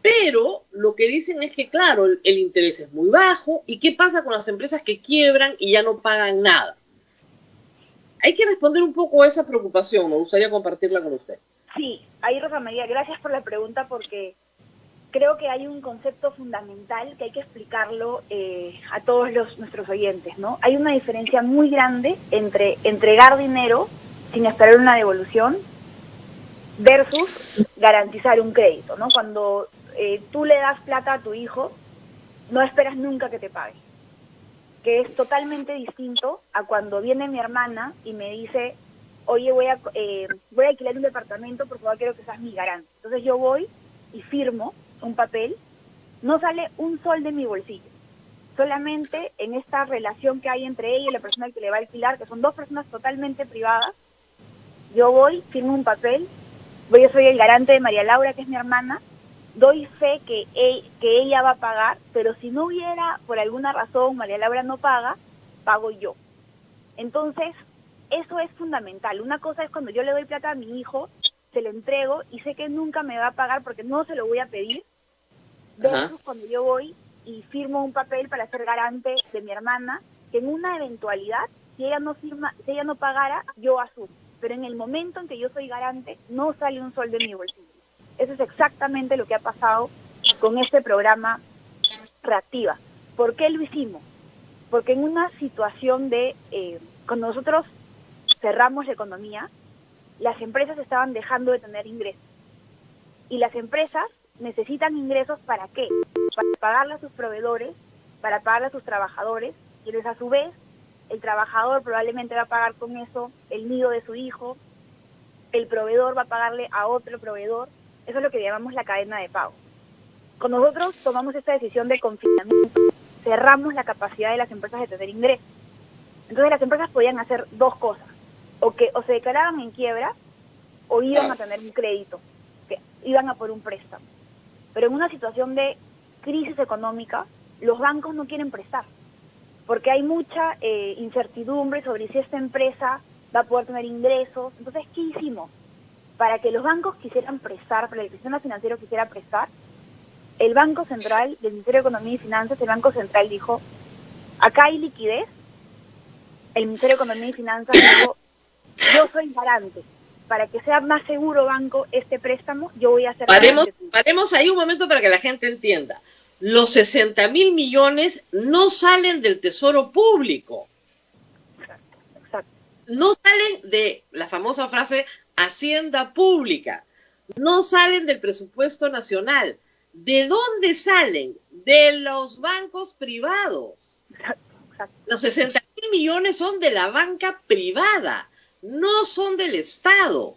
[SPEAKER 8] Pero lo que dicen es que, claro, el interés es muy bajo. ¿Y qué pasa con las empresas que quiebran y ya no pagan nada? Hay que responder un poco a esa preocupación. Me gustaría compartirla con usted.
[SPEAKER 10] Sí, ahí, Rosa María, gracias por la pregunta, porque creo que hay un concepto fundamental que hay que explicarlo a todos nuestros oyentes, ¿no? Hay una diferencia muy grande entre entregar dinero sin esperar una devolución versus garantizar un crédito, ¿no? Cuando tú le das plata a tu hijo, no esperas nunca que te pague, que es totalmente distinto a cuando viene mi hermana y me dice, oye, voy a alquilar un departamento, por favor, quiero que seas mi garante. Entonces yo voy y firmo un papel, no sale un sol de mi bolsillo, solamente en esta relación que hay entre ella y la persona que le va a alquilar, que son dos personas totalmente privadas. Yo voy, firmo un papel, yo soy el garante de María Laura, que es mi hermana, doy fe que ella va a pagar, pero si no hubiera, por alguna razón, María Laura no paga, pago yo. Entonces, eso es fundamental. Una cosa es cuando yo le doy plata a mi hijo, se lo entrego y sé que nunca me va a pagar porque no se lo voy a pedir, versus cuando yo voy y firmo un papel para ser garante de mi hermana, que en una eventualidad, si ella no pagara, yo asumo. Pero en el momento en que yo soy garante, no sale un sol de mi bolsillo. Eso es exactamente lo que ha pasado con este programa Reactiva. ¿Por qué lo hicimos? Porque en una situación de, cuando nosotros cerramos la economía, las empresas estaban dejando de tener ingresos. Y las empresas necesitan ingresos ¿para qué? Para pagarle a sus proveedores, para pagarle a sus trabajadores, quienes a su vez, el trabajador probablemente va a pagar con eso el nido de su hijo, el proveedor va a pagarle a otro proveedor. Eso es lo que llamamos la cadena de pago. Cuando nosotros tomamos esta decisión de confinamiento, cerramos la capacidad de las empresas de tener ingresos. Entonces las empresas podían hacer dos cosas, o se declaraban en quiebra, o iban a tener un crédito, que iban a por un préstamo. Pero en una situación de crisis económica, los bancos no quieren prestar, porque hay mucha incertidumbre sobre si esta empresa va a poder tener ingresos. Entonces, ¿qué hicimos? Para que los bancos quisieran prestar, para que el sistema financiero quisiera prestar, el Banco Central, del Ministerio de Economía y Finanzas, el Banco Central dijo, acá hay liquidez. El Ministerio de Economía y Finanzas dijo, yo soy garante. Para que sea más seguro, banco, este préstamo, yo voy a hacer...
[SPEAKER 8] Paremos ahí un momento para que la gente entienda. Los 60.000 millones no salen del Tesoro Público.
[SPEAKER 10] Exacto.
[SPEAKER 8] No salen de la famosa frase Hacienda Pública. No salen del presupuesto nacional. ¿De dónde salen? De los bancos privados.
[SPEAKER 10] Exacto.
[SPEAKER 8] Los 60.000 millones son de la banca privada, no son del Estado.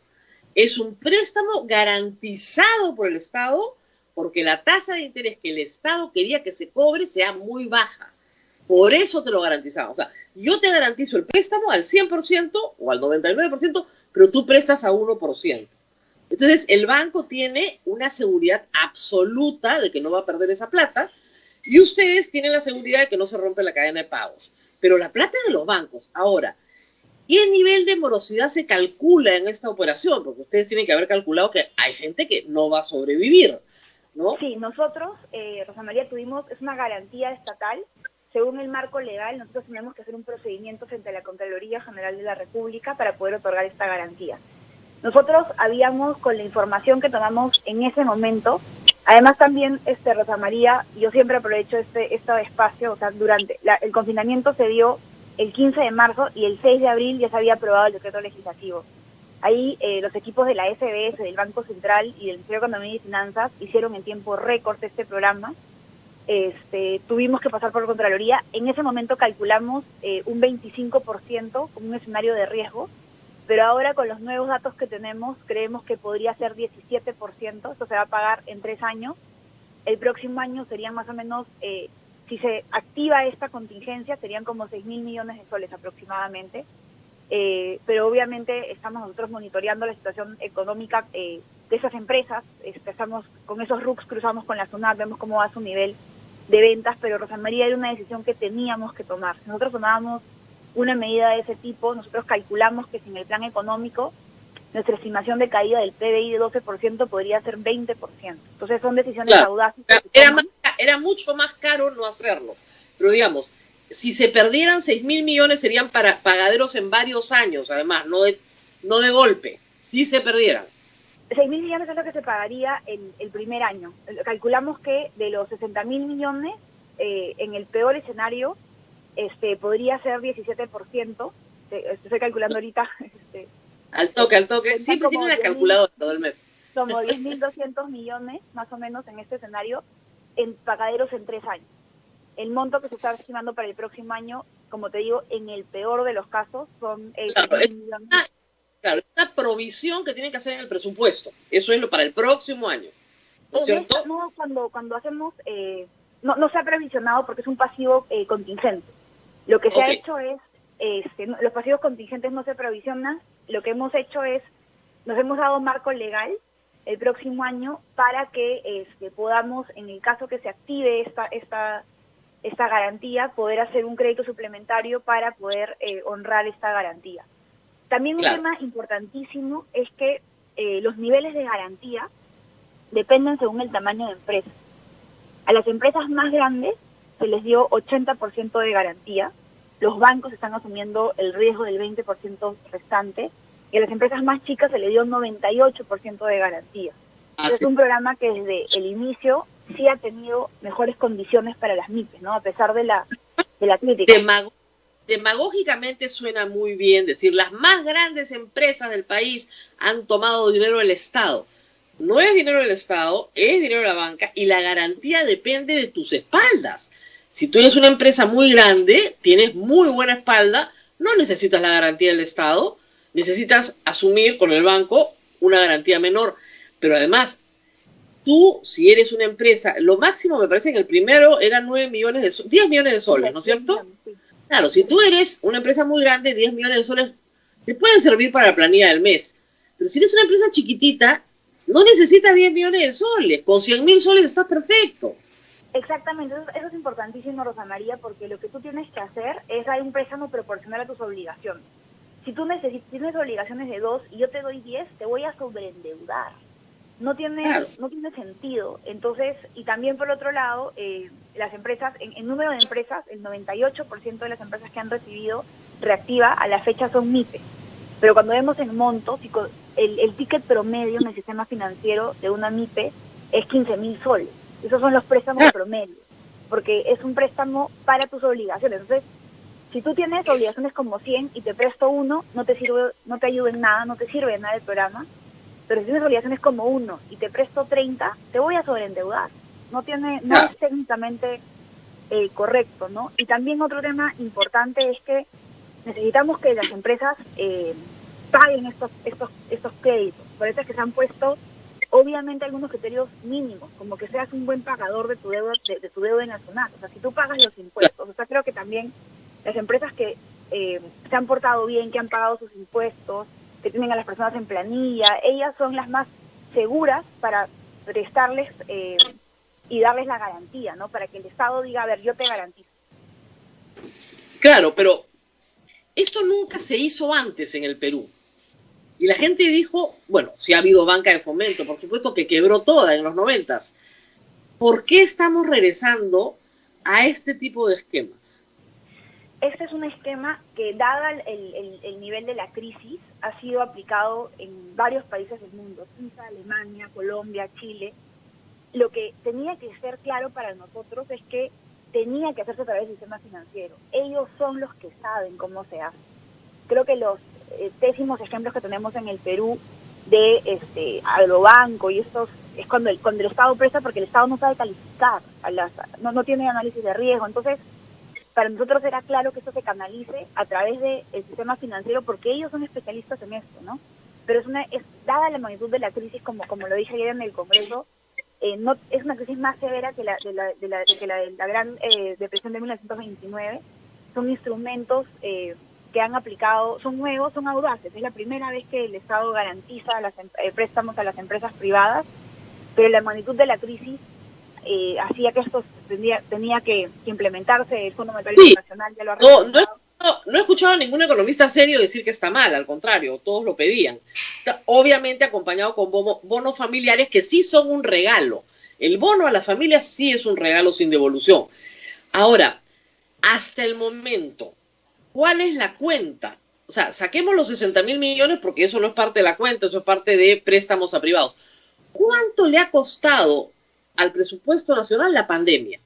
[SPEAKER 8] Es un préstamo garantizado por el Estado porque la tasa de interés que el Estado quería que se cobre sea muy baja. Por eso te lo garantizamos. O sea, yo te garantizo el préstamo al 100% o al 99%, pero tú prestas a 1%. Entonces, el banco tiene una seguridad absoluta de que no va a perder esa plata y ustedes tienen la seguridad de que no se rompe la cadena de pagos. Pero la plata es de los bancos. Ahora, ¿qué nivel de morosidad se calcula en esta operación? Porque ustedes tienen que haber calculado que hay gente que no va a sobrevivir, ¿no?
[SPEAKER 10] Sí, nosotros, Rosa María, es una garantía estatal. Según el marco legal, nosotros tenemos que hacer un procedimiento frente a la Contraloría General de la República para poder otorgar esta garantía. Nosotros habíamos, con la información que tomamos en ese momento, además también, Rosa María, yo siempre aprovecho este espacio, o sea, durante el confinamiento se dio el 15 de marzo y el 6 de abril ya se había aprobado el decreto legislativo. Ahí los equipos de la SBS, del Banco Central y del Ministerio de Economía y Finanzas hicieron en tiempo récord este programa. Tuvimos que pasar por Contraloría. En ese momento calculamos un 25% como un escenario de riesgo, pero ahora con los nuevos datos que tenemos creemos que podría ser 17%. Esto se va a pagar en 3 años. El próximo año serían más o menos, si se activa esta contingencia, serían como 6.000 millones de soles aproximadamente. Pero obviamente estamos nosotros monitoreando la situación económica de esas empresas. Estamos con esos RUCs, cruzamos con la SUNAT, vemos cómo va su nivel de ventas, pero Rosa María era una decisión que teníamos que tomar. Si nosotros tomábamos una medida de ese tipo, nosotros calculamos que sin el plan económico, nuestra estimación de caída del PBI de 12% podría ser 20%. Entonces son decisiones audaces.
[SPEAKER 8] Era mucho más caro no hacerlo. Pero digamos, si se perdieran 6.000 millones serían para pagaderos en varios años, además, no de golpe, si se perdieran.
[SPEAKER 10] 6.000 millones es lo que se pagaría el primer año. Calculamos que de los 60.000 millones, en el peor escenario, podría ser 17%. Estoy calculando ahorita.
[SPEAKER 8] Al toque. Siempre tiene una calculadora todo el mes.
[SPEAKER 10] Como 10.200 millones, más o menos, en este escenario, en pagaderos en 3 años. El monto que se está estimando para el próximo año, como te digo, en el peor de los casos, son 6.000 millones.
[SPEAKER 8] Claro, es una provisión que tienen que hacer en el presupuesto. Eso es lo para el próximo año. ¿No es cierto?
[SPEAKER 10] No, cuando hacemos, no se ha previsionado porque es un pasivo contingente. Lo que se ha hecho es, los pasivos contingentes no se provisionan. Lo que hemos hecho es, nos hemos dado marco legal el próximo año para que podamos, en el caso que se active esta garantía, poder hacer un crédito suplementario para poder honrar esta garantía. También un tema importantísimo es que los niveles de garantía dependen según el tamaño de empresa. A las empresas más grandes se les dio 80% de garantía, los bancos están asumiendo el riesgo del 20% restante, y a las empresas más chicas se les dio 98% de garantía. Es un programa que desde el inicio sí ha tenido mejores condiciones para las MIPES, ¿no? A pesar de la crítica.
[SPEAKER 8] Demagógicamente suena muy bien decir, las más grandes empresas del país han tomado dinero del Estado. No es dinero del Estado, es dinero de la banca y la garantía depende de tus espaldas. Si tú eres una empresa muy grande, tienes muy buena espalda, no necesitas la garantía del Estado, necesitas asumir con el banco una garantía menor. Pero además, tú, si eres una empresa, lo máximo me parece que el primero era 10 millones de soles, ¿no es cierto? Claro, si tú eres una empresa muy grande, 10 millones de soles te pueden servir para la planilla del mes. Pero si eres una empresa chiquitita, no necesitas 10 millones de soles. Con 100.000 soles estás perfecto.
[SPEAKER 10] Exactamente, eso es importantísimo, Rosa María, porque lo que tú tienes que hacer es dar un préstamo proporcional a tus obligaciones. Si tú tienes obligaciones de 2 y yo te doy 10, te voy a sobreendeudar. No tiene sentido. Entonces, y también por otro lado, las empresas, en número de empresas, el 98% de las empresas que han recibido reactiva a la fecha son MIPES. pero cuando vemos en montos, el ticket promedio en el sistema financiero de una MIPE es 15.000 soles. Esos son los préstamos promedio, porque es un préstamo para tus obligaciones. Entonces, si tú tienes obligaciones como 100 y te presto uno, no te ayuda en nada, no te sirve de nada el programa. Pero si tienes obligaciones como 1 y te presto 30, te voy a sobreendeudar. No es técnicamente correcto, ¿no? Y también otro tema importante es que necesitamos que las empresas paguen estos créditos. Por eso es que se han puesto, obviamente, algunos criterios mínimos, como que seas un buen pagador de tu deuda, de tu deuda en la SUNAT. O sea, si tú pagas los impuestos, o sea, creo que también las empresas que se han portado bien, que han pagado sus impuestos, que tienen a las personas en planilla, ellas son las más seguras para prestarles y darles la garantía, ¿no? Para que el Estado diga, a ver, yo te garantizo.
[SPEAKER 8] Claro, pero esto nunca se hizo antes en el Perú. Y la gente dijo, bueno, sí ha habido banca de fomento, por supuesto que quebró toda en los 90s. ¿Por qué estamos regresando a este tipo de esquemas?
[SPEAKER 10] Este es un esquema que, dada el nivel de la crisis, ha sido aplicado en varios países del mundo, Suiza, Alemania, Colombia, Chile. Lo que tenía que ser claro para nosotros es que tenía que hacerse a través del sistema financiero. Ellos son los que saben cómo se hace. Creo que los pésimos ejemplos que tenemos en el Perú de Agrobanco y estos es cuando el Estado presta porque el Estado no sabe calificar, no tiene análisis de riesgo. Entonces, para nosotros era claro que esto se canalice a través del sistema financiero porque ellos son especialistas en esto, ¿no? Pero dada la magnitud de la crisis, como lo dije ayer en el Congreso, no es una crisis más severa que la de la Gran Depresión de 1929. Son instrumentos que han aplicado, son nuevos, son audaces. Es la primera vez que el Estado garantiza préstamos a las empresas privadas, pero la magnitud de la crisis hacía que esto tenía que implementarse. El Fondo Monetario Internacional ya lo ha
[SPEAKER 8] No he escuchado a ningún economista serio decir que está mal, al contrario, todos lo pedían. Obviamente acompañado con bonos familiares que sí son un regalo. El bono a la familia sí es un regalo sin devolución. Ahora, hasta el momento, ¿cuál es la cuenta? O sea, saquemos los 60.000 millones porque eso no es parte de la cuenta, eso es parte de préstamos a privados. ¿Cuánto le ha costado al presupuesto nacional la pandemia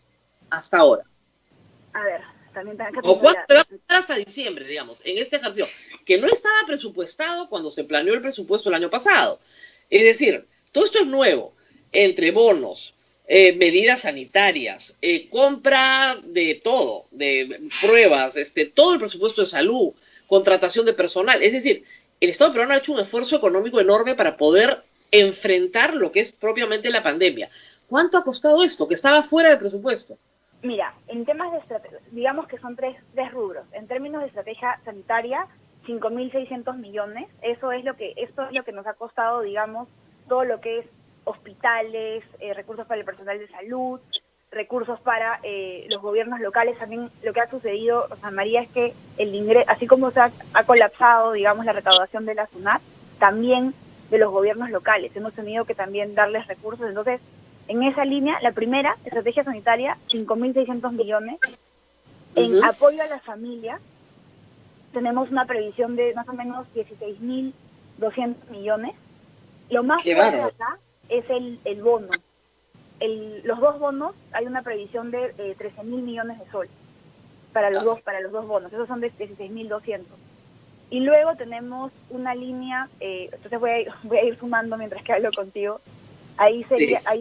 [SPEAKER 8] hasta ahora?
[SPEAKER 10] A ver, también
[SPEAKER 8] ¿o cuánto le va a costar hasta diciembre, digamos, en este ejercicio? Que no estaba presupuestado cuando se planeó el presupuesto el año pasado. Es decir, todo esto es nuevo, entre bonos, medidas sanitarias, compra de todo, de pruebas, todo el presupuesto de salud, contratación de personal. Es decir, el Estado peruano ha hecho un esfuerzo económico enorme para poder enfrentar lo que es propiamente la pandemia. ¿Cuánto ha costado esto, que estaba fuera del presupuesto?
[SPEAKER 10] Mira, en temas de estrategia, digamos que son tres rubros. En términos de estrategia sanitaria, 5.600 millones. Esto es lo que nos ha costado, digamos, todo lo que es hospitales, recursos para el personal de salud, recursos para los gobiernos locales. También lo que ha sucedido, Rosa María, es que el ingreso, así como se ha colapsado, digamos, la recaudación de la SUNAT, también de los gobiernos locales. Hemos tenido que también darles recursos. Entonces, en esa línea, la primera, estrategia sanitaria, 5.600 millones. En apoyo a la familia, tenemos una previsión de más o menos 16.200 millones. Lo más fuerte acá es el bono. Los dos bonos, hay una previsión de 13.000 millones de soles para los dos bonos. Esos son de 16.200. Y luego tenemos una línea, entonces voy a ir sumando mientras que hablo contigo. Ahí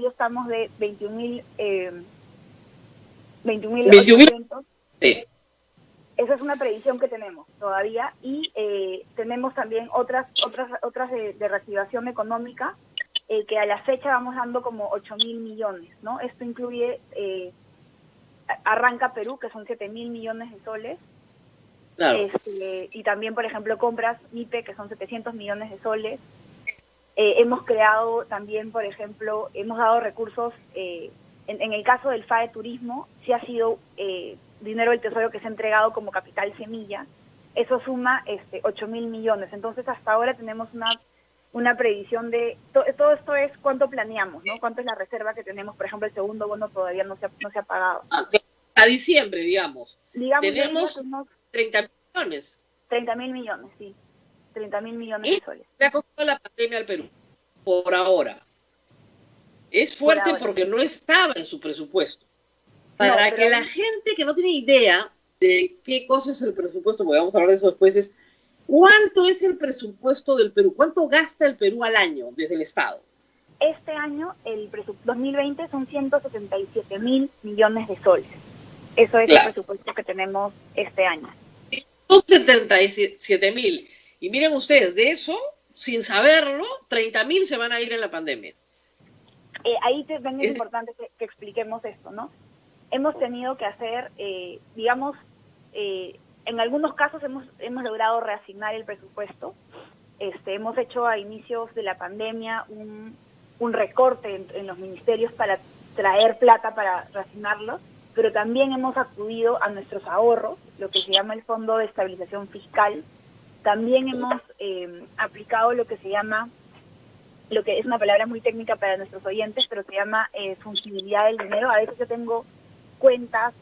[SPEAKER 10] estamos de 21.800.
[SPEAKER 8] Sí.
[SPEAKER 10] Esa es una previsión que tenemos todavía. Y tenemos también otras de reactivación económica, que a la fecha vamos dando como 8.000 millones, ¿no? Esto incluye Arranca Perú, que son 7.000 millones de soles.
[SPEAKER 8] Claro.
[SPEAKER 10] Y también, por ejemplo, compras MIPE, que son 700 millones de soles. Hemos creado también, por ejemplo, hemos dado recursos, en el caso del FAE Turismo, sí ha sido dinero del Tesoro que se ha entregado como capital semilla. Eso suma 8.000 millones. Entonces, hasta ahora tenemos una previsión de... Todo esto es cuánto planeamos, ¿no? Cuánto es la reserva que tenemos. Por ejemplo, el segundo bono todavía no se ha pagado.
[SPEAKER 8] A diciembre, digamos. Tenemos
[SPEAKER 10] unos
[SPEAKER 8] 30 millones.
[SPEAKER 10] 30.000 millones, sí. 30.000 millones de soles.
[SPEAKER 8] Le ha costado la pandemia al Perú, por ahora. Es fuerte porque no estaba en su presupuesto. Para que la gente que no tiene idea de qué cosa es el presupuesto, porque vamos a hablar de eso después, es ¿cuánto es el presupuesto del Perú? ¿Cuánto gasta el Perú al año desde el Estado?
[SPEAKER 10] Este año, el 2020, son 177.000 millones de soles. Eso es el presupuesto que tenemos este año.
[SPEAKER 8] 177.000. Y miren ustedes, de eso, sin saberlo, 30.000 se van a ir en la pandemia.
[SPEAKER 10] Ahí también es importante que expliquemos esto, ¿no? Hemos tenido que hacer, en algunos casos hemos logrado reasignar el presupuesto. Hemos hecho a inicios de la pandemia un recorte en los ministerios para traer plata para reasignarlo, pero también hemos acudido a nuestros ahorros, lo que se llama el Fondo de Estabilización Fiscal. También hemos aplicado lo que se llama, lo que es una palabra muy técnica para nuestros oyentes, pero se llama fungibilidad del dinero. A veces yo tengo cuentas,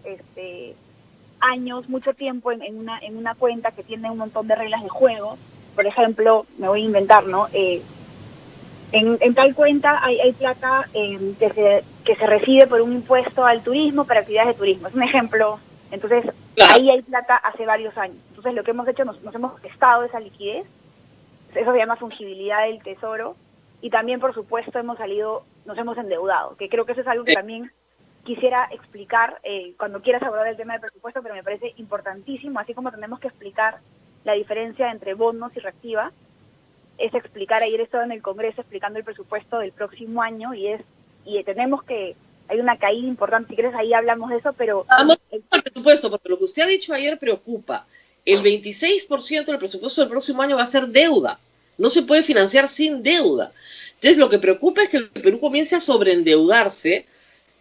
[SPEAKER 10] años, mucho tiempo en una cuenta que tiene un montón de reglas de juego. Por ejemplo, me voy a inventar, ¿no? En tal cuenta hay plata que se recibe por un impuesto al turismo para actividades de turismo. Es un ejemplo. Entonces, ahí hay plata hace varios años. Entonces, lo que hemos hecho, nos hemos gestado esa liquidez. Eso se llama fungibilidad del tesoro. Y también, por supuesto, nos hemos endeudado, que creo que eso es algo que también quisiera explicar cuando quieras abordar el tema del presupuesto, pero me parece importantísimo, así como tenemos que explicar la diferencia entre bonos y reactiva, es explicar, ayer he estado en el Congreso explicando el presupuesto del próximo año y tenemos que, hay una caída importante, si quieres ahí hablamos de eso, pero...
[SPEAKER 8] Vamos al presupuesto, porque lo que usted ha dicho ayer preocupa. El 26% del presupuesto del próximo año va a ser deuda. No se puede financiar sin deuda. Entonces lo que preocupa es que el Perú comience a sobreendeudarse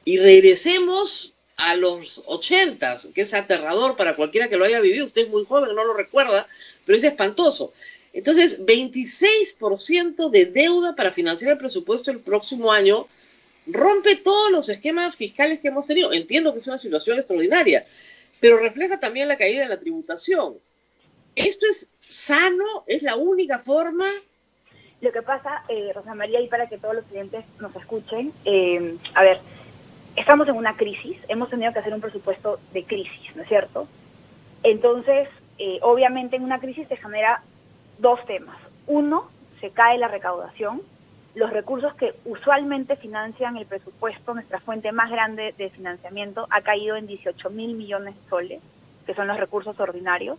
[SPEAKER 8] y regresemos a los 80s, que es aterrador para cualquiera que lo haya vivido. Usted es muy joven, no lo recuerda, pero es espantoso. Entonces, 26% de deuda para financiar el presupuesto el próximo año rompe todos los esquemas fiscales que hemos tenido. Entiendo que es una situación extraordinaria, pero refleja también la caída de la tributación. ¿Esto es sano? ¿Es la única forma?
[SPEAKER 10] Lo que pasa, Rosa María, y para que todos los clientes nos escuchen, a ver, estamos en una crisis, hemos tenido que hacer un presupuesto de crisis, ¿no es cierto? Entonces, obviamente en una crisis se genera dos temas. Uno, se cae la recaudación. Los recursos que usualmente financian el presupuesto, nuestra fuente más grande de financiamiento, ha caído en 18.000 millones de soles, que son los recursos ordinarios.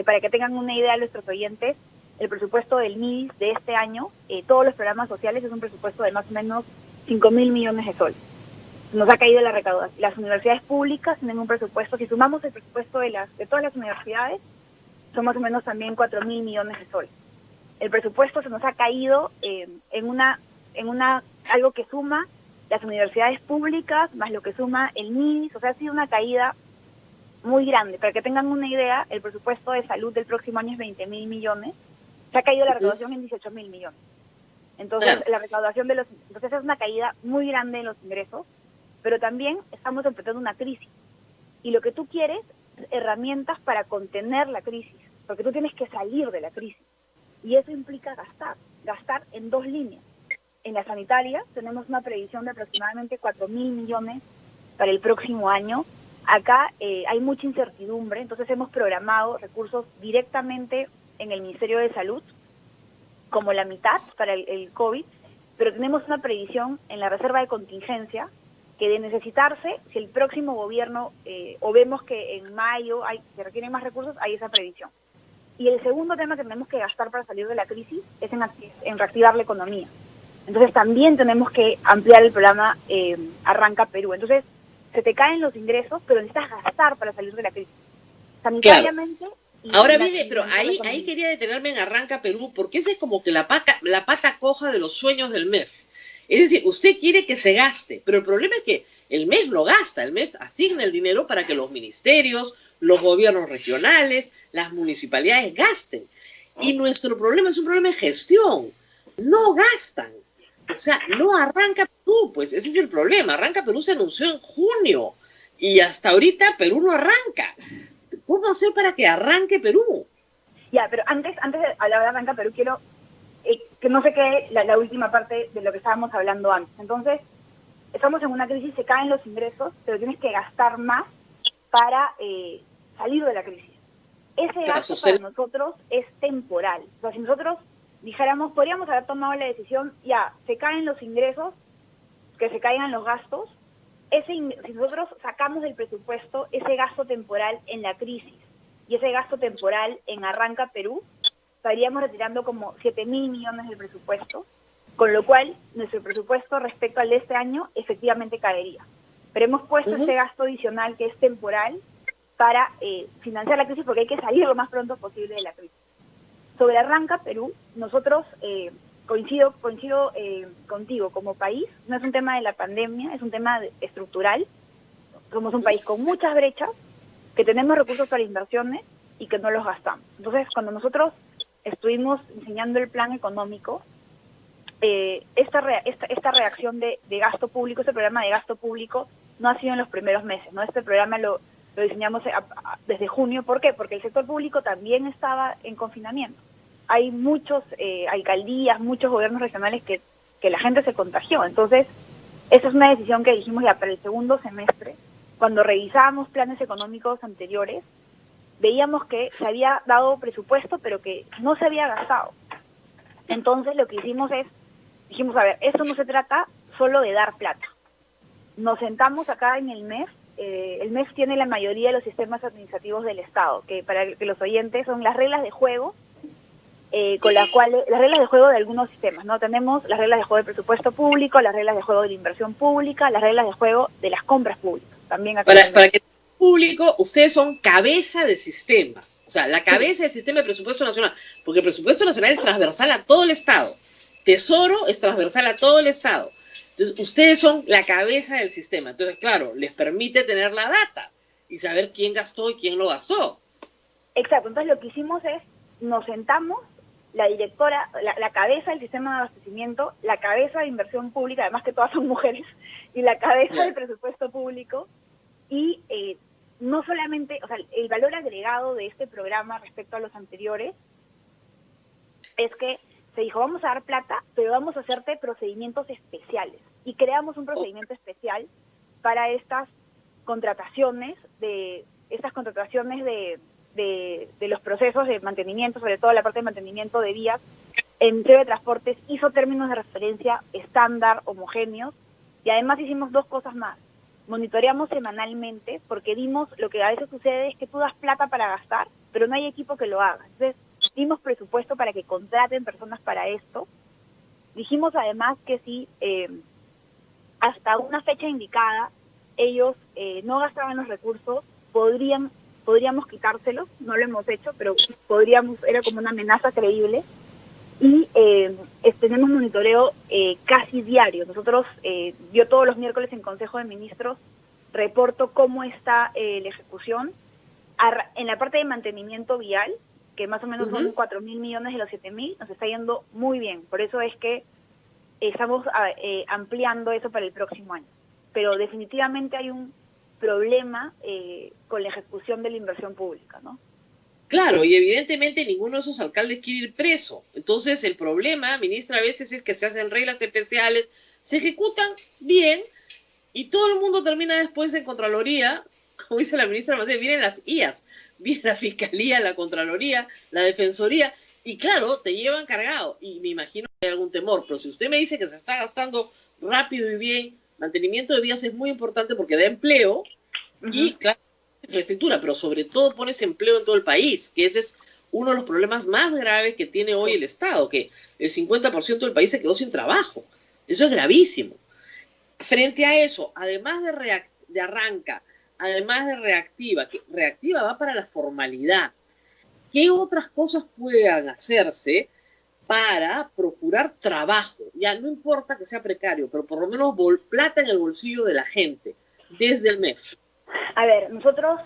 [SPEAKER 10] Para que tengan una idea nuestros oyentes, el presupuesto del MIDIS de este año, todos los programas sociales, es un presupuesto de más o menos 5.000 millones de soles. Nos ha caído la recaudación. Las universidades públicas tienen un presupuesto, si sumamos el presupuesto de todas las universidades, son más o menos también 4.000 millones de soles. El presupuesto se nos ha caído algo que suma las universidades públicas más lo que suma el MIDIS, o sea, ha sido una caída muy grande. Para que tengan una idea, el presupuesto de salud del próximo año es 20.000 millones, se ha caído la recaudación en 18.000 millones. Entonces, la recaudación entonces es una caída muy grande en los ingresos, pero también estamos enfrentando una crisis. Y lo que tú quieres es herramientas para contener la crisis, porque tú tienes que salir de la crisis. Y eso implica gastar en dos líneas. En la sanitaria tenemos una previsión de aproximadamente 4.000 millones para el próximo año. Acá hay mucha incertidumbre, entonces hemos programado recursos directamente en el Ministerio de Salud, como la mitad para el COVID, pero tenemos una previsión en la reserva de contingencia que de necesitarse, si el próximo gobierno o vemos que en mayo se requieren más recursos, hay esa previsión. Y el segundo tema que tenemos que gastar para salir de la crisis es en reactivar la economía. Entonces también tenemos que ampliar el programa Arranca Perú. Entonces se te caen los ingresos, pero necesitas gastar para salir de la crisis. Sanitariamente...
[SPEAKER 8] Claro. Ahora viene, pero ahí quería detenerme en Arranca Perú, porque esa es como que la pata coja de los sueños del MEF. Es decir, usted quiere que se gaste, pero el problema es que el MEF lo gasta, el MEF asigna el dinero para que los ministerios, los gobiernos regionales, las municipalidades gasten. Y nuestro problema es un problema de gestión. No gastan. O sea, no arranca Perú, pues ese es el problema. Arranca Perú se anunció en junio y hasta ahorita Perú no arranca. ¿Cómo hacer para que arranque Perú?
[SPEAKER 10] Ya, pero antes de hablar de Arranca Perú, quiero que no se quede la última parte de lo que estábamos hablando antes. Entonces, estamos en una crisis, se caen los ingresos, pero tienes que gastar más para salir de la crisis. Ese gasto para nosotros es temporal. O sea, si nosotros dijéramos, podríamos haber tomado la decisión, ya, se caen los ingresos, que se caigan los gastos, si nosotros sacamos del presupuesto ese gasto temporal en la crisis y ese gasto temporal en Arranca Perú, estaríamos retirando como 7.000 millones del presupuesto, con lo cual nuestro presupuesto respecto al de este año efectivamente caería. Pero hemos puesto ese gasto adicional que es temporal para financiar la crisis, porque hay que salir lo más pronto posible de la crisis. Sobre Arranca Perú, nosotros, coincido contigo, como país, no es un tema de la pandemia, es un tema estructural. Somos un país con muchas brechas, que tenemos recursos para inversiones y que no los gastamos. Entonces, cuando nosotros estuvimos diseñando el plan económico, esta reacción de gasto público, este programa de gasto público, no ha sido en los primeros meses, ¿no? Este programa lo diseñamos desde junio. ¿Por qué? Porque el sector público también estaba en confinamiento. Hay muchos alcaldías, muchos gobiernos regionales que la gente se contagió. Entonces, esa es una decisión que dijimos ya para el segundo semestre. Cuando revisábamos planes económicos anteriores, veíamos que se había dado presupuesto, pero que no se había gastado. Entonces, lo que dijimos, a ver, esto no se trata solo de dar plata. Nos sentamos acá en el MEF. El MEF tiene la mayoría de los sistemas administrativos del Estado, que para que los oyentes son las reglas de juego, con las cuales, las reglas de juego de algunos sistemas, ¿no? Tenemos las reglas de juego del presupuesto público, las reglas de juego de la inversión pública, las reglas de juego de las compras públicas. También acá
[SPEAKER 8] para que público, ustedes son cabeza de sistema, o sea, la cabeza del sistema de presupuesto nacional, porque el presupuesto nacional es transversal a todo el Estado, Tesoro es transversal a todo el Estado. Entonces, ustedes son la cabeza del sistema. Entonces, claro, les permite tener la data y saber quién gastó y quién no gastó.
[SPEAKER 10] Exacto. Entonces, lo que hicimos es, nos sentamos, la directora, la cabeza del sistema de abastecimiento, la cabeza de inversión pública, además que todas son mujeres, y la cabeza del presupuesto público, y no solamente, o sea, el valor agregado de este programa respecto a los anteriores es que se dijo, vamos a dar plata, pero vamos a hacerte procedimientos especiales. Y creamos un procedimiento especial para estas contrataciones de los procesos de mantenimiento, sobre todo la parte de mantenimiento de vías, en Teo de Transportes, hizo términos de referencia estándar, homogéneos, y además hicimos dos cosas más. Monitoreamos semanalmente, porque vimos, lo que a veces sucede es que tú das plata para gastar, pero no hay equipo que lo haga. Entonces, dimos presupuesto para que contraten personas para esto. Dijimos además que si hasta una fecha indicada ellos no gastaban los recursos, podríamos quitárselos. No lo hemos hecho, pero podríamos, era como una amenaza creíble. Y tenemos monitoreo casi diario. Nosotros, yo todos los miércoles en Consejo de Ministros reporto cómo está la ejecución. En la parte de mantenimiento vial, que más o menos son 4.000 millones de los 7.000, nos está yendo muy bien. Por eso es que estamos ampliando eso para el próximo año. Pero definitivamente hay un problema con la ejecución de la inversión pública, ¿no?
[SPEAKER 8] Claro, y evidentemente ninguno de esos alcaldes quiere ir preso. Entonces el problema, ministra, a veces es que se hacen reglas especiales, se ejecutan bien y todo el mundo termina después en Contraloría, como dice la ministra Macías, vienen las IAS, viene la Fiscalía, la Contraloría, la Defensoría, y claro, te llevan cargado, y me imagino que hay algún temor, pero si usted me dice que se está gastando rápido y bien, mantenimiento de vías es muy importante porque da empleo, y claro, infraestructura, pero sobre todo pones empleo en todo el país, que ese es uno de los problemas más graves que tiene hoy el Estado, que el 50% del país se quedó sin trabajo. Eso es gravísimo. Frente a eso, además de Arranca, además de Reactiva, que Reactiva va para la formalidad, ¿qué otras cosas puedan hacerse para procurar trabajo? Ya no importa que sea precario, pero por lo menos plata en el bolsillo de la gente, desde el MEF.
[SPEAKER 10] A ver, nosotros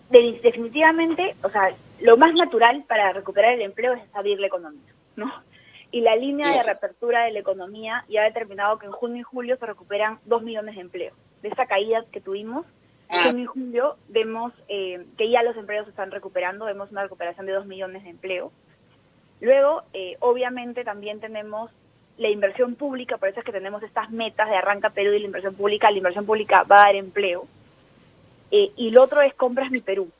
[SPEAKER 10] definitivamente, o sea, lo más natural para recuperar el empleo es abrir la economía, ¿no? Y la línea de reapertura de la economía ya ha determinado que en junio y julio se recuperan 2 millones de empleos. De esa caída que tuvimos, en julio vemos que ya los empleos se están recuperando, vemos una recuperación de 2 millones de empleos. Luego, obviamente, también tenemos la inversión pública, por eso es que tenemos estas metas de Arranca Perú y la inversión pública va a dar empleo. Y lo otro es Compras Mi Perú,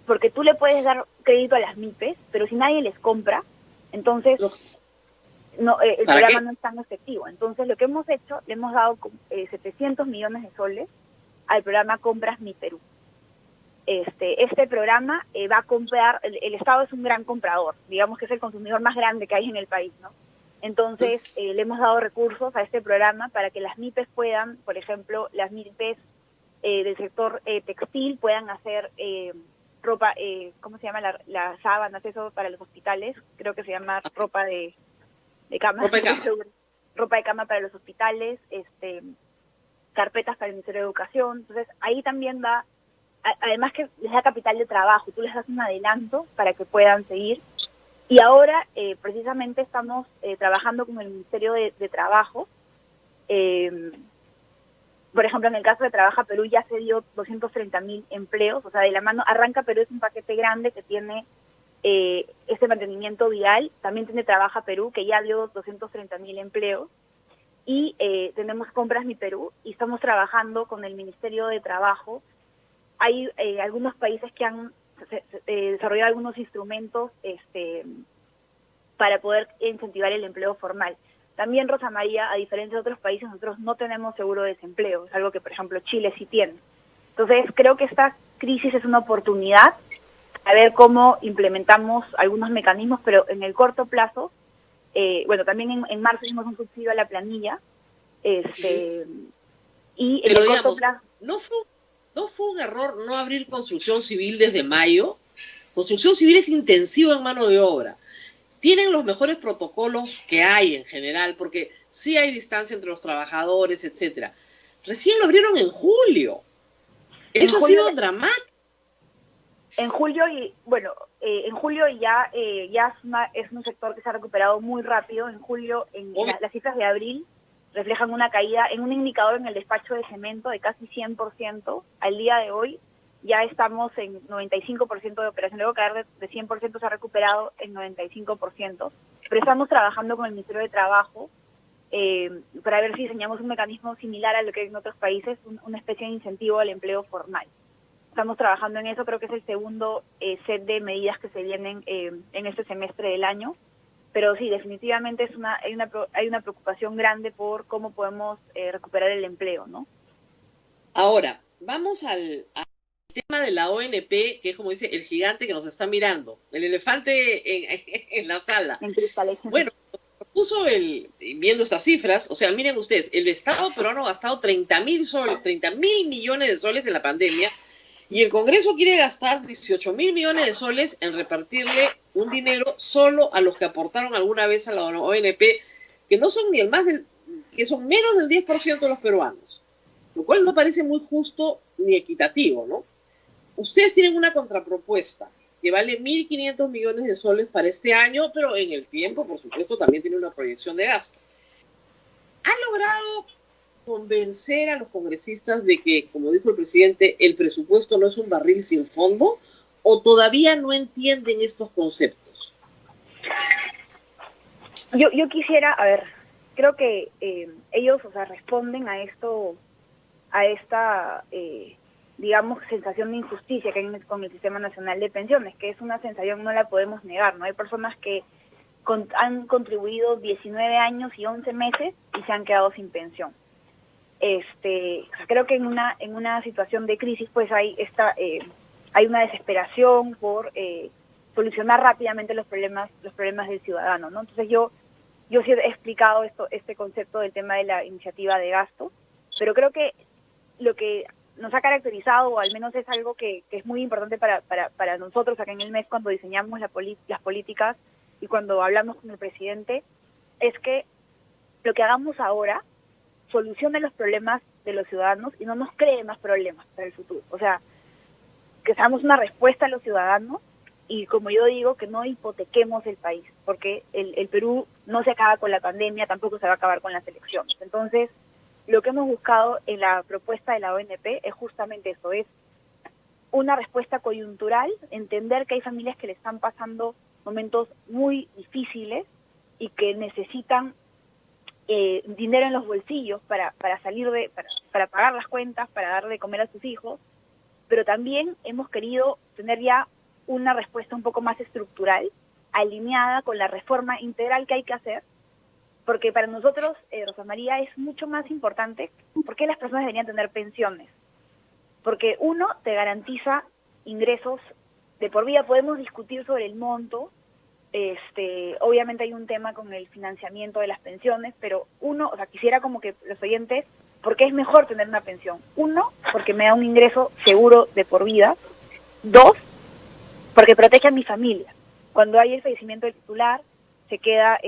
[SPEAKER 10] porque tú le puedes dar crédito a las MIPES, pero si nadie les compra, entonces el programa no es tan efectivo. Entonces lo que hemos hecho, le hemos dado 700 millones de soles al programa Compras Mi Perú. Este programa va a comprar, el Estado es un gran comprador, digamos que es el consumidor más grande que hay en el país, ¿no? Entonces le hemos dado recursos a este programa para que las MIPES puedan, por ejemplo, las MIPES del sector textil puedan hacer ropa, ¿cómo se llama? Las sábanas, eso para los hospitales, creo que se llama ropa de cama. Ropa de cama para los hospitales, carpetas para el Ministerio de Educación. Entonces ahí también va, además que les da capital de trabajo, tú les das un adelanto para que puedan seguir. Y ahora precisamente estamos trabajando con el Ministerio de Trabajo. Por ejemplo, en el caso de Trabaja Perú ya se dio 230.000 empleos, o sea, de la mano, Arranca Perú es un paquete grande que tiene este mantenimiento vial, también tiene Trabaja Perú, que ya dio 230.000 empleos, y tenemos Compras Mi Perú, y estamos trabajando con el Ministerio de Trabajo. Hay algunos países que han desarrollado algunos instrumentos para poder incentivar el empleo formal. También, Rosa María, a diferencia de otros países, nosotros no tenemos seguro de desempleo, es algo que, por ejemplo, Chile sí tiene. Entonces, creo que esta crisis es una oportunidad a ver cómo implementamos algunos mecanismos, pero en el corto plazo, también en marzo hicimos un subsidio a la planilla, y en
[SPEAKER 8] pero
[SPEAKER 10] el
[SPEAKER 8] digamos,
[SPEAKER 10] corto plazo...
[SPEAKER 8] ¿No fue un error no abrir construcción civil desde mayo? Construcción civil es intensiva en mano de obra. Tienen los mejores protocolos que hay en general, porque sí hay distancia entre los trabajadores, etcétera. Recién lo abrieron en julio. Eso ha sido dramático.
[SPEAKER 10] En julio ya es un sector que se ha recuperado muy rápido. En julio, las cifras de abril reflejan una caída en un indicador en el despacho de cemento de casi 100%. Al día de hoy ya estamos en 95% de operación. Luego caer de 100% se ha recuperado en 95%. Pero estamos trabajando con el Ministerio de Trabajo para ver si diseñamos un mecanismo similar a lo que hay en otros países, una especie de incentivo al empleo formal. Estamos trabajando en eso, creo que es el segundo set de medidas que se vienen en este semestre del año. Pero sí, definitivamente hay una preocupación grande por cómo podemos recuperar el empleo, ¿no?
[SPEAKER 8] Ahora, vamos al tema de la ONP, que es como dice el gigante que nos está mirando, el elefante en la sala. Bueno, puso viendo estas cifras, o sea, miren ustedes, el Estado peruano ha gastado 30.000 millones de soles en la pandemia, y el Congreso quiere gastar 18.000 millones de soles en repartirle un dinero solo a los que aportaron alguna vez a la ONP, que no son ni que son menos del 10% de los peruanos, lo cual no parece muy justo ni equitativo, ¿no? Ustedes tienen una contrapropuesta que vale 1.500 millones de soles para este año, pero en el tiempo, por supuesto, también tiene una proyección de gasto. ¿Han logrado convencer a los congresistas de que, como dijo el presidente, el presupuesto no es un barril sin fondo, o todavía no entienden estos conceptos?
[SPEAKER 10] Yo quisiera, creo que ellos, responden a esta digamos, sensación de injusticia que hay con el Sistema Nacional de Pensiones, que es una sensación, no la podemos negar, ¿no? Hay personas que han contribuido 19 años y 11 meses y se han quedado sin pensión. Creo que en una situación de crisis pues hay una desesperación por solucionar rápidamente los problemas del ciudadano, ¿no? Entonces yo sí he explicado este concepto del tema de la iniciativa de gasto, pero creo que lo que nos ha caracterizado, o al menos es algo que es muy importante para nosotros acá en el MES cuando diseñamos las políticas y cuando hablamos con el presidente, es que lo que hagamos ahora solucione los problemas de los ciudadanos y no nos cree más problemas para el futuro. O sea, que seamos una respuesta a los ciudadanos y, como yo digo, que no hipotequemos el país, porque el Perú no se acaba con la pandemia, tampoco se va a acabar con las elecciones. Entonces, lo que hemos buscado en la propuesta de la ONP es justamente eso, es una respuesta coyuntural, entender que hay familias que le están pasando momentos muy difíciles y que necesitan dinero en los bolsillos para pagar las cuentas, para darle de comer a sus hijos, pero también hemos querido tener ya una respuesta un poco más estructural, alineada con la reforma integral que hay que hacer, porque para nosotros, Rosa María, es mucho más importante por qué las personas deberían tener pensiones. Porque uno, te garantiza ingresos de por vida, podemos discutir sobre el monto, obviamente hay un tema con el financiamiento de las pensiones, pero uno, o sea, quisiera como que los oyentes, ¿por qué es mejor tener una pensión? Uno, porque me da un ingreso seguro de por vida. Dos, porque protege a mi familia. Cuando hay el fallecimiento del titular, se queda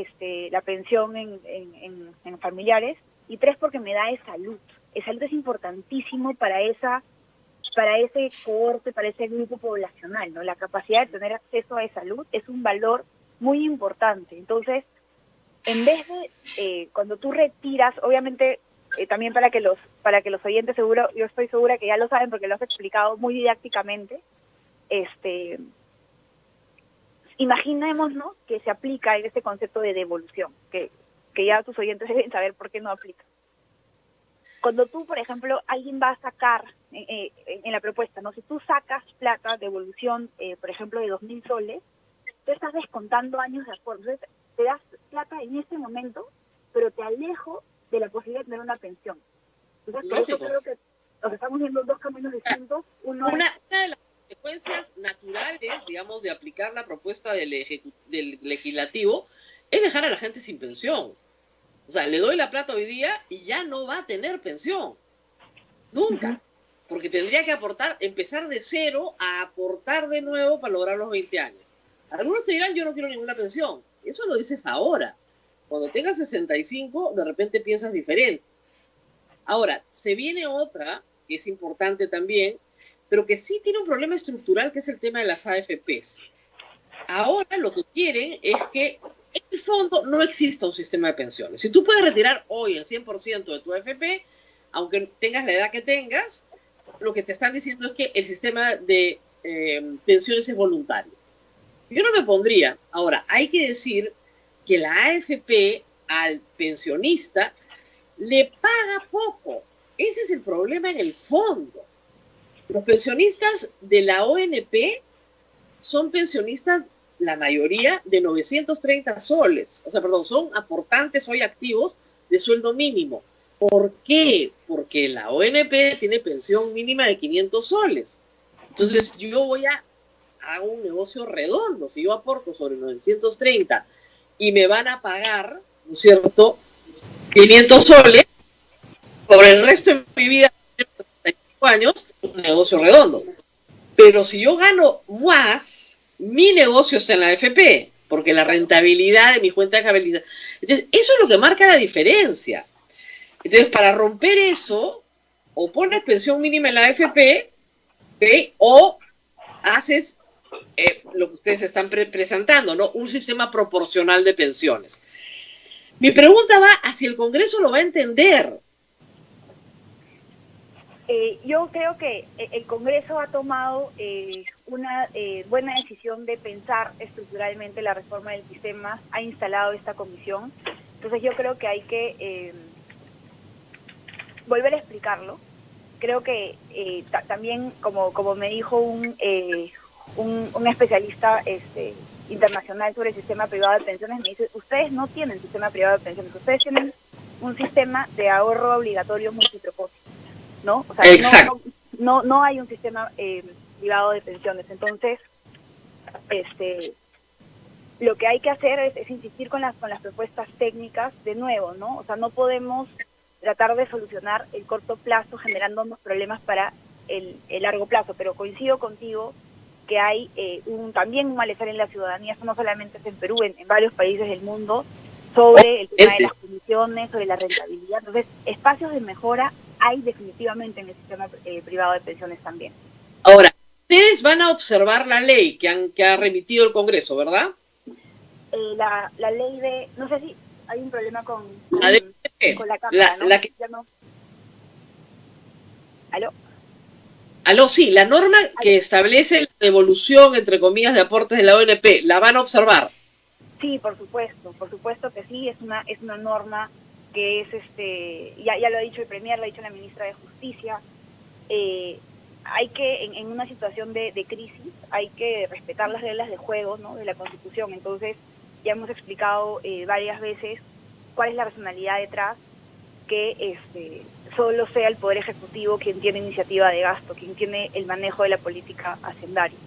[SPEAKER 10] la pensión en familiares. Y tres, porque me da salud. El salud es importantísimo para ese cohorte, para ese grupo poblacional, ¿no? La capacidad de tener acceso a salud es un valor muy importante. Entonces, en vez de, cuando tú retiras, obviamente, también para que los oyentes, seguro, yo estoy segura que ya lo saben porque lo has explicado muy didácticamente, imaginémonos que se aplica este concepto de devolución, que ya tus oyentes deben saber por qué no aplica. Cuando tú, por ejemplo, alguien va a sacar en la propuesta, ¿no? Si tú sacas plata, devolución, por ejemplo, de 2.000 soles, tú estás descontando años de acuerdo. Entonces, te das plata en este momento, pero te alejo de la posibilidad de tener una pensión. Entonces, por eso creo que estamos viendo dos caminos distintos. Una
[SPEAKER 8] de las consecuencias naturales, digamos, de aplicar la propuesta del legislativo es dejar a la gente sin pensión. O sea, le doy la plata hoy día y ya no va a tener pensión. Nunca. Porque tendría que empezar de cero a aportar de nuevo para lograr los 20 años. Algunos te dirán, yo no quiero ninguna pensión. Eso lo dices ahora. Cuando tengas 65, de repente piensas diferente. Ahora, se viene otra, que es importante también, pero que sí tiene un problema estructural, que es el tema de las AFPs. Ahora lo que quieren es que en el fondo no exista un sistema de pensiones. Si tú puedes retirar hoy el 100% de tu AFP, aunque tengas la edad que tengas, lo que te están diciendo es que el sistema de pensiones es voluntario. Yo no me pondría. Ahora, hay que decir que la AFP al pensionista le paga poco. Ese es el problema en el fondo. Los pensionistas de la ONP son pensionistas, la mayoría, de 930 soles. O sea, perdón, son aportantes hoy activos de sueldo mínimo. ¿Por qué? Porque la ONP tiene pensión mínima de 500 soles. Entonces, yo hago un negocio redondo. Si yo aporto sobre 930 y me van a pagar, ¿no es cierto?, 500 soles, por el resto de mi vida, 35 años, un negocio redondo. Pero si yo gano más, mi negocio está en la AFP, porque la rentabilidad de mi cuenta de habilidad. Entonces, eso es lo que marca la diferencia. Entonces, para romper eso, o pones pensión mínima en la AFP, ¿okay?, o haces lo que ustedes están presentando, ¿no?, un sistema proporcional de pensiones. Mi pregunta va a si el Congreso lo va a entender.
[SPEAKER 10] Yo creo que el Congreso ha tomado una buena decisión de pensar estructuralmente la reforma del sistema, ha instalado esta comisión. Entonces yo creo que hay que volver a explicarlo. Creo que también, como me dijo un especialista internacional sobre el sistema privado de pensiones, me dice, ustedes no tienen sistema privado de pensiones, ustedes tienen un sistema de ahorro obligatorio multipropósito, ¿no? O sea, no hay un sistema privado de pensiones. Entonces, lo que hay que hacer es insistir con las propuestas técnicas de nuevo, ¿no? O sea, no podemos tratar de solucionar el corto plazo generándonos problemas para el largo plazo, pero coincido contigo que hay también un malestar en la ciudadanía, eso no solamente es en Perú, en varios países del mundo, sobre el tema de las comisiones, sobre la rentabilidad. Entonces, espacios de mejora hay definitivamente en el sistema privado de pensiones también.
[SPEAKER 8] Ahora, ustedes van a observar la ley que ha remitido el Congreso, ¿verdad?
[SPEAKER 10] La ley de... No sé si hay un problema con la Cámara, ¿no?
[SPEAKER 8] Aló, sí, la norma que establece la devolución, entre comillas, de aportes de la ONP, ¿la van a observar?
[SPEAKER 10] Sí, por supuesto que sí, es una norma que es, ya lo ha dicho el Premier, lo ha dicho la Ministra de Justicia, hay que, en una situación de crisis, hay que respetar las reglas de juego, ¿no?, de la Constitución. Entonces, ya hemos explicado varias veces cuál es la racionalidad detrás, que solo sea el Poder Ejecutivo quien tiene iniciativa de gasto, quien tiene el manejo de la política hacendaria.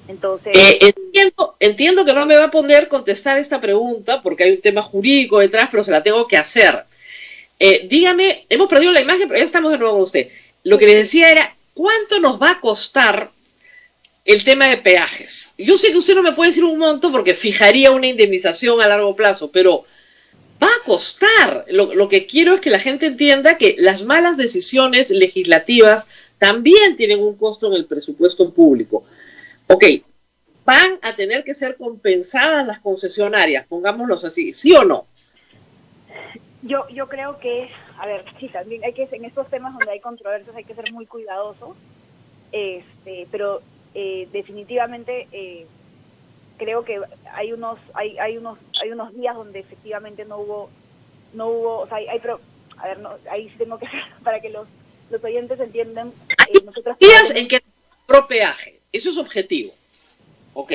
[SPEAKER 10] Entonces,
[SPEAKER 8] entiendo que no me va a poder contestar esta pregunta porque hay un tema jurídico detrás, pero se la tengo que hacer. Dígame, hemos perdido la imagen, pero ya estamos de nuevo con usted. Lo que les decía era, ¿cuánto nos va a costar el tema de peajes? Yo sé que usted no me puede decir un monto porque fijaría una indemnización a largo plazo, pero va a costar. Lo que quiero es que la gente entienda que las malas decisiones legislativas también tienen un costo en el presupuesto público. Ok, van a tener que ser compensadas las concesionarias, pongámoslos así, ¿sí o no?
[SPEAKER 10] Yo creo que, a ver, sí, también hay que, en estos temas donde hay controversias hay que ser muy cuidadosos, pero definitivamente creo que hay unos días donde efectivamente no hubo, o sea, ahí sí tengo que hacer para que los oyentes entiendan. Nosotros
[SPEAKER 8] días en que pro peaje. Eso es objetivo. Ok.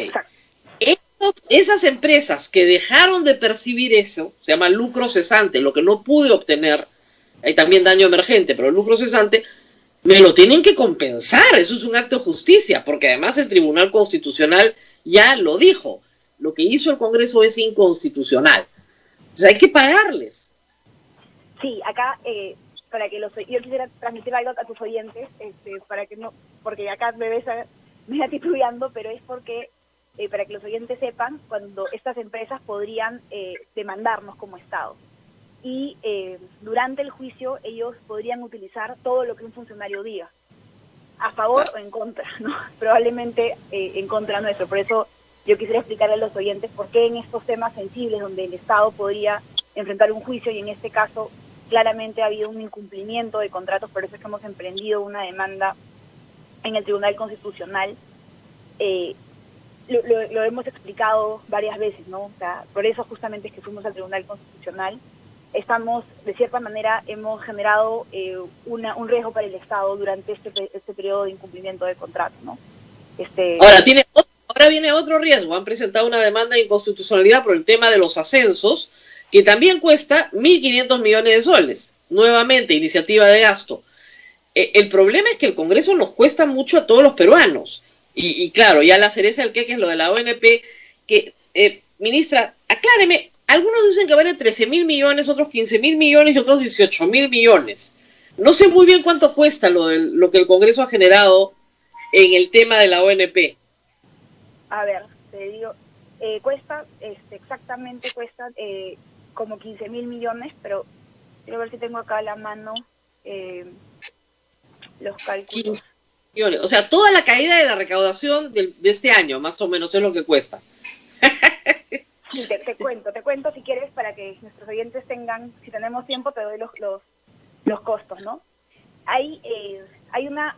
[SPEAKER 8] Esas empresas que dejaron de percibir eso, se llama lucro cesante, lo que no pude obtener, hay también daño emergente, pero el lucro cesante, me lo tienen que compensar. Eso es un acto de justicia, porque además el Tribunal Constitucional ya lo dijo. Lo que hizo el Congreso es inconstitucional. Entonces hay que pagarles.
[SPEAKER 10] Sí, acá, para que yo quisiera transmitir algo a tus oyentes, para que no, porque acá me está titubeando, pero es porque, para que los oyentes sepan, cuando estas empresas podrían demandarnos como Estado. Y durante el juicio ellos podrían utilizar todo lo que un funcionario diga, a favor o en contra, ¿no? Probablemente en contra nuestro. Por eso yo quisiera explicarle a los oyentes por qué en estos temas sensibles donde el Estado podría enfrentar un juicio, y en este caso claramente ha habido un incumplimiento de contratos, por eso es que hemos emprendido una demanda en el Tribunal Constitucional. Lo hemos explicado varias veces, ¿no? O sea, por eso justamente es que fuimos al Tribunal Constitucional. Estamos, de cierta manera, hemos generado un riesgo para el Estado durante este periodo de incumplimiento de contrato, ¿no?
[SPEAKER 8] Ahora viene otro riesgo. Han presentado una demanda de inconstitucionalidad por el tema de los ascensos, que también cuesta 1.500 millones de soles. Nuevamente, iniciativa de gasto. El problema es que el Congreso nos cuesta mucho a todos los peruanos. Y claro, ya la cereza del queque es lo de la ONP, que, ministra, acláreme, algunos dicen que vale 13.000 millones, otros 15.000 millones y otros 18.000 millones. No sé muy bien cuánto cuesta lo que el Congreso ha generado en el tema de la ONP.
[SPEAKER 10] A ver, te digo, cuesta, exactamente cuesta como 15.000 millones, pero quiero ver si tengo acá a la mano los cálculos.
[SPEAKER 8] 15 millones, o sea, toda la caída de la recaudación de este año, más o menos, es lo que cuesta.
[SPEAKER 10] Sí, te cuento si quieres, para que nuestros oyentes tengan, si tenemos tiempo, te doy los costos, ¿no?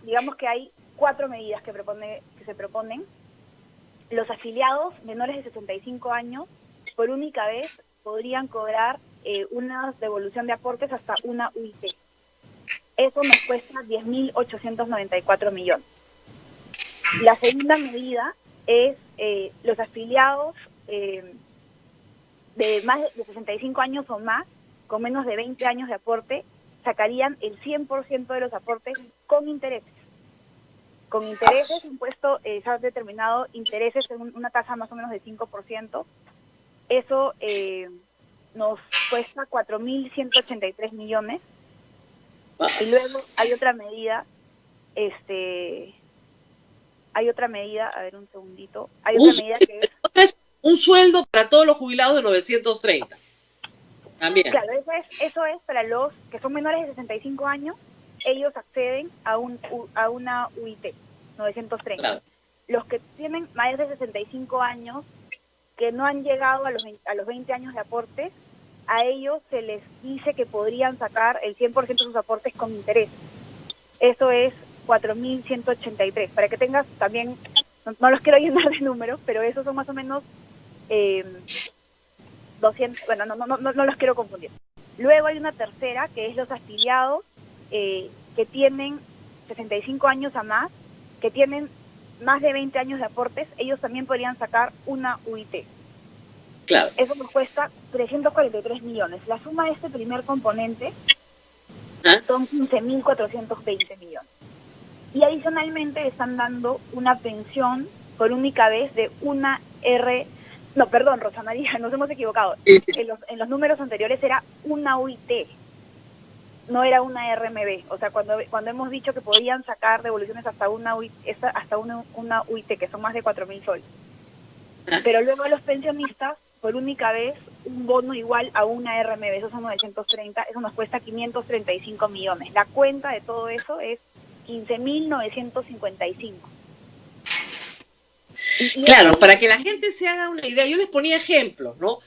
[SPEAKER 10] Digamos que hay 4 medidas que se proponen. Los afiliados menores de 65 años, por única vez, podrían cobrar una devolución de aportes hasta una UIT. Eso nos cuesta 10.894 millones. La segunda medida es los afiliados de más de 65 años o más, con menos de 20 años de aporte, sacarían el 100% de los aportes con intereses. Con intereses, impuesto, se ha determinado intereses en una tasa más o menos de 5%. Eso nos cuesta 4.183 millones. Y luego hay otra medida, a ver un segundito, hay otra medida que es
[SPEAKER 8] un sueldo para todos los jubilados de 930. También.
[SPEAKER 10] Claro, eso es para los que son menores de 65 años, ellos acceden a una UIT 930. Claro. Los que tienen más de 65 años, que no han llegado a los 20 años de aportes, a ellos se les dice que podrían sacar el 100% de sus aportes con interés. eso es 4.183. Para que tengas también, no los quiero llenar de números, pero esos son más o menos 200, bueno, no los quiero confundir. Luego hay una tercera, que es los afiliados que tienen 65 años a más, que tienen más de 20 años de aportes, ellos también podrían sacar una UIT.
[SPEAKER 8] Claro.
[SPEAKER 10] Eso nos cuesta 343 millones. La suma de este primer componente son 15.420 millones. Y adicionalmente están dando una pensión por única vez de una No, perdón, Rosa María, nos hemos equivocado. En los números anteriores era una UIT, no era una RMB. O sea, cuando hemos dicho que podían sacar devoluciones hasta una UIT, una UIT, que son más de 4.000 soles. Pero luego a los pensionistas, por única vez, un bono igual a una RMB, esos son 930, eso nos cuesta 535 millones. La cuenta de todo eso es 15.955.
[SPEAKER 8] Claro, para que la gente se haga una idea, yo les ponía ejemplos, ¿no?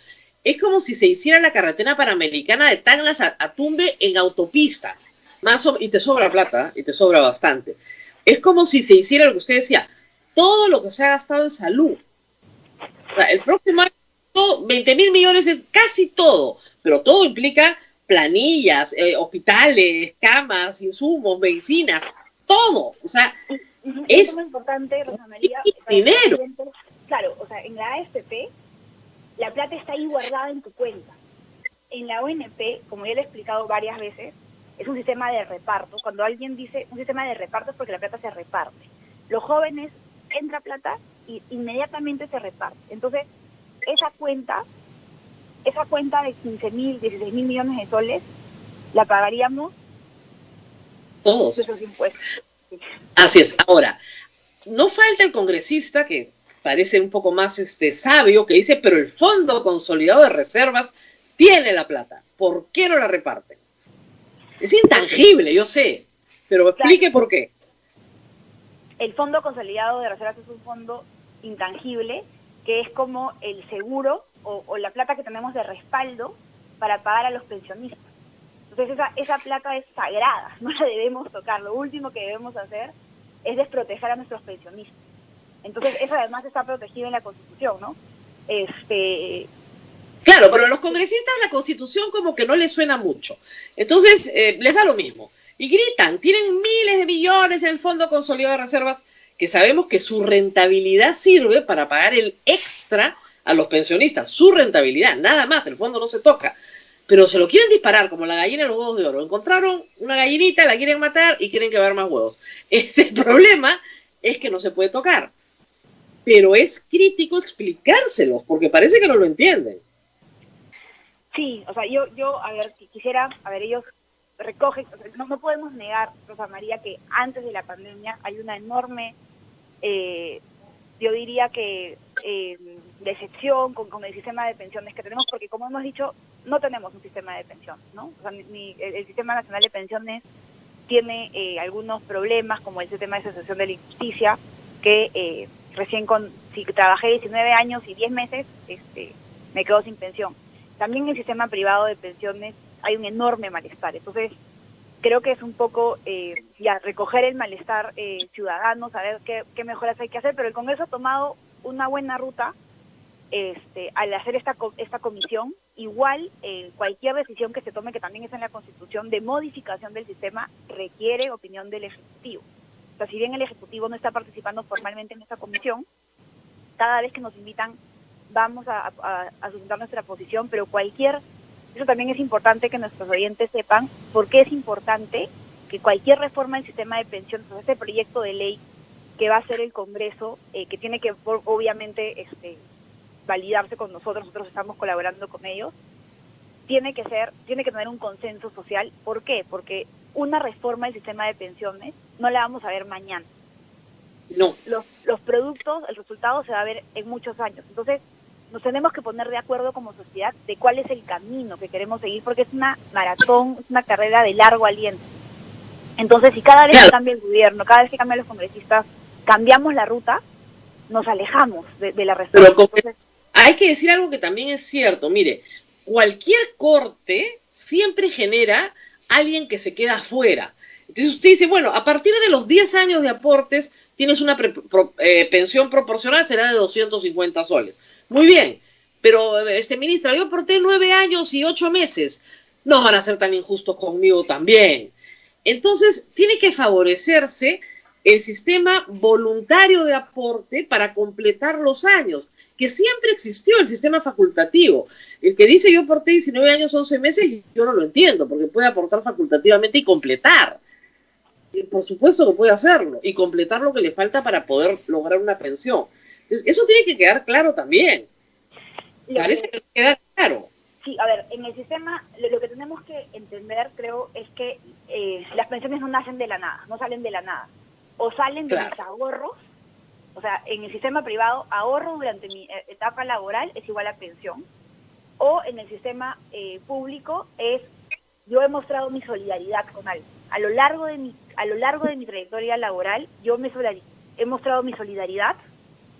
[SPEAKER 8] Es como si se hiciera la carretera panamericana de Tacnas a Tumbe en autopista, y te sobra plata, y te sobra bastante. Es como si se hiciera lo que usted decía, todo lo que se ha gastado en salud. O sea, el próximo año, 20.000 millones es casi todo, pero todo implica planillas, hospitales, camas, insumos, medicinas, todo. O sea,
[SPEAKER 10] es muy importante, Rosa María.
[SPEAKER 8] Dinero.
[SPEAKER 10] Claro, o sea, en la AFP, la plata está ahí guardada en tu cuenta. En la ONP, como ya le he explicado varias veces, es un sistema de reparto. Cuando alguien dice un sistema de reparto es porque la plata se reparte. Los jóvenes, entra plata y inmediatamente se reparte. Entonces, esa cuenta de 15.000, 16.000 millones de soles, la pagaríamos
[SPEAKER 8] todos
[SPEAKER 10] nuestros impuestos.
[SPEAKER 8] Así es. Ahora, no falta el congresista que parece un poco más sabio, que dice, pero el Fondo Consolidado de Reservas tiene la plata. ¿Por qué no la reparten? Es intangible, yo sé, pero explique por qué.
[SPEAKER 10] El Fondo Consolidado de Reservas es un fondo intangible que es como el seguro o la plata que tenemos de respaldo para pagar a los pensionistas. Entonces esa plata es sagrada, no la debemos tocar. Lo último que debemos hacer es desproteger a nuestros pensionistas. Entonces eso además está protegido en la Constitución, ¿no?
[SPEAKER 8] Claro, pero a los congresistas la Constitución como que no les suena mucho. Entonces les da lo mismo. Y gritan, tienen miles de millones en el Fondo Consolidado de Reservas, que sabemos que su rentabilidad sirve para pagar el extra a los pensionistas. Su rentabilidad, nada más, el fondo no se toca. Pero se lo quieren disparar como la gallina de los huevos de oro. Encontraron una gallinita, la quieren matar y quieren que haber más huevos. El problema es que no se puede tocar. Pero es crítico explicárselos, porque parece que no lo entienden.
[SPEAKER 10] Sí, o sea, yo a ver, quisiera, ellos recogen, o sea, no podemos negar, Rosa María, que antes de la pandemia hay una enorme, yo diría que decepción con el sistema de pensiones que tenemos, porque como hemos dicho, no tenemos un sistema de pensiones, ¿no? O sea, el Sistema Nacional de Pensiones tiene algunos problemas, como el sistema de cesación de la injusticia, que si trabajé 19 años y 10 meses, me quedo sin pensión. También en el sistema privado de pensiones hay un enorme malestar. Entonces, creo que es un poco recoger el malestar ciudadano, saber qué mejoras hay que hacer, pero el Congreso ha tomado una buena ruta al hacer esta comisión. Igual, cualquier decisión que se tome, que también está en la Constitución, de modificación del sistema, requiere opinión del Ejecutivo. O sea, si bien el Ejecutivo no está participando formalmente en esta comisión, cada vez que nos invitan vamos a sustentar nuestra posición, pero eso también es importante que nuestros oyentes sepan por qué es importante que cualquier reforma del sistema de pensiones, este proyecto de ley que va a hacer el Congreso, que tiene que obviamente validarse con nosotros estamos colaborando con ellos, tiene que tener un consenso social. ¿Por qué? Porque una reforma del sistema de pensiones no la vamos a ver mañana.
[SPEAKER 8] No.
[SPEAKER 10] Los productos, el resultado se va a ver en muchos años. Entonces, nos tenemos que poner de acuerdo como sociedad de cuál es el camino que queremos seguir, porque es una maratón, es una carrera de largo aliento. Entonces, si cada vez que cambia el gobierno, cada vez que cambian los congresistas, cambiamos la ruta, nos alejamos de la reforma.
[SPEAKER 8] Pero hay que decir algo que también es cierto. Mire, cualquier corte siempre genera alguien que se queda afuera. Entonces usted dice, bueno, a partir de los 10 años de aportes tienes una pensión proporcional, será de 250 soles. Muy bien, pero ministra, yo aporté 9 años y 8 meses. No van a ser tan injustos conmigo también. Entonces, tiene que favorecerse el sistema voluntario de aporte para completar los años, que siempre existió el sistema facultativo. El que dice yo aporté 19 años, 11 meses, yo no lo entiendo, porque puede aportar facultativamente y completar. Y por supuesto que puede hacerlo, y completar lo que le falta para poder lograr una pensión. Entonces, eso tiene que quedar claro también. Parece que queda claro.
[SPEAKER 10] Sí, a ver, en el sistema lo que tenemos que entender, creo, es que las pensiones no nacen de la nada, no salen de la nada. O salen de mis ahorros, o sea, en el sistema privado, ahorro durante mi etapa laboral es igual a pensión. O en el sistema público yo he mostrado mi solidaridad con alguien. A lo largo de mi trayectoria laboral, he mostrado mi solidaridad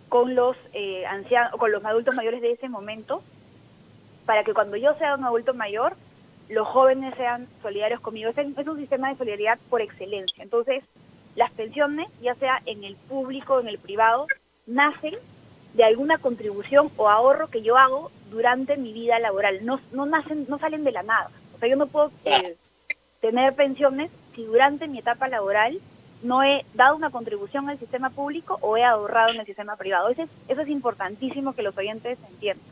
[SPEAKER 10] con los ancianos, con los adultos mayores de ese momento, para que cuando yo sea un adulto mayor, los jóvenes sean solidarios conmigo. Es un sistema de solidaridad por excelencia. Entonces, las pensiones, ya sea en el público o en el privado, nacen de alguna contribución o ahorro que yo hago durante mi vida laboral. No salen de la nada. O sea, yo no puedo tener pensiones si durante mi etapa laboral no he dado una contribución al sistema público o he ahorrado en el sistema privado. Eso es importantísimo que los oyentes entiendan.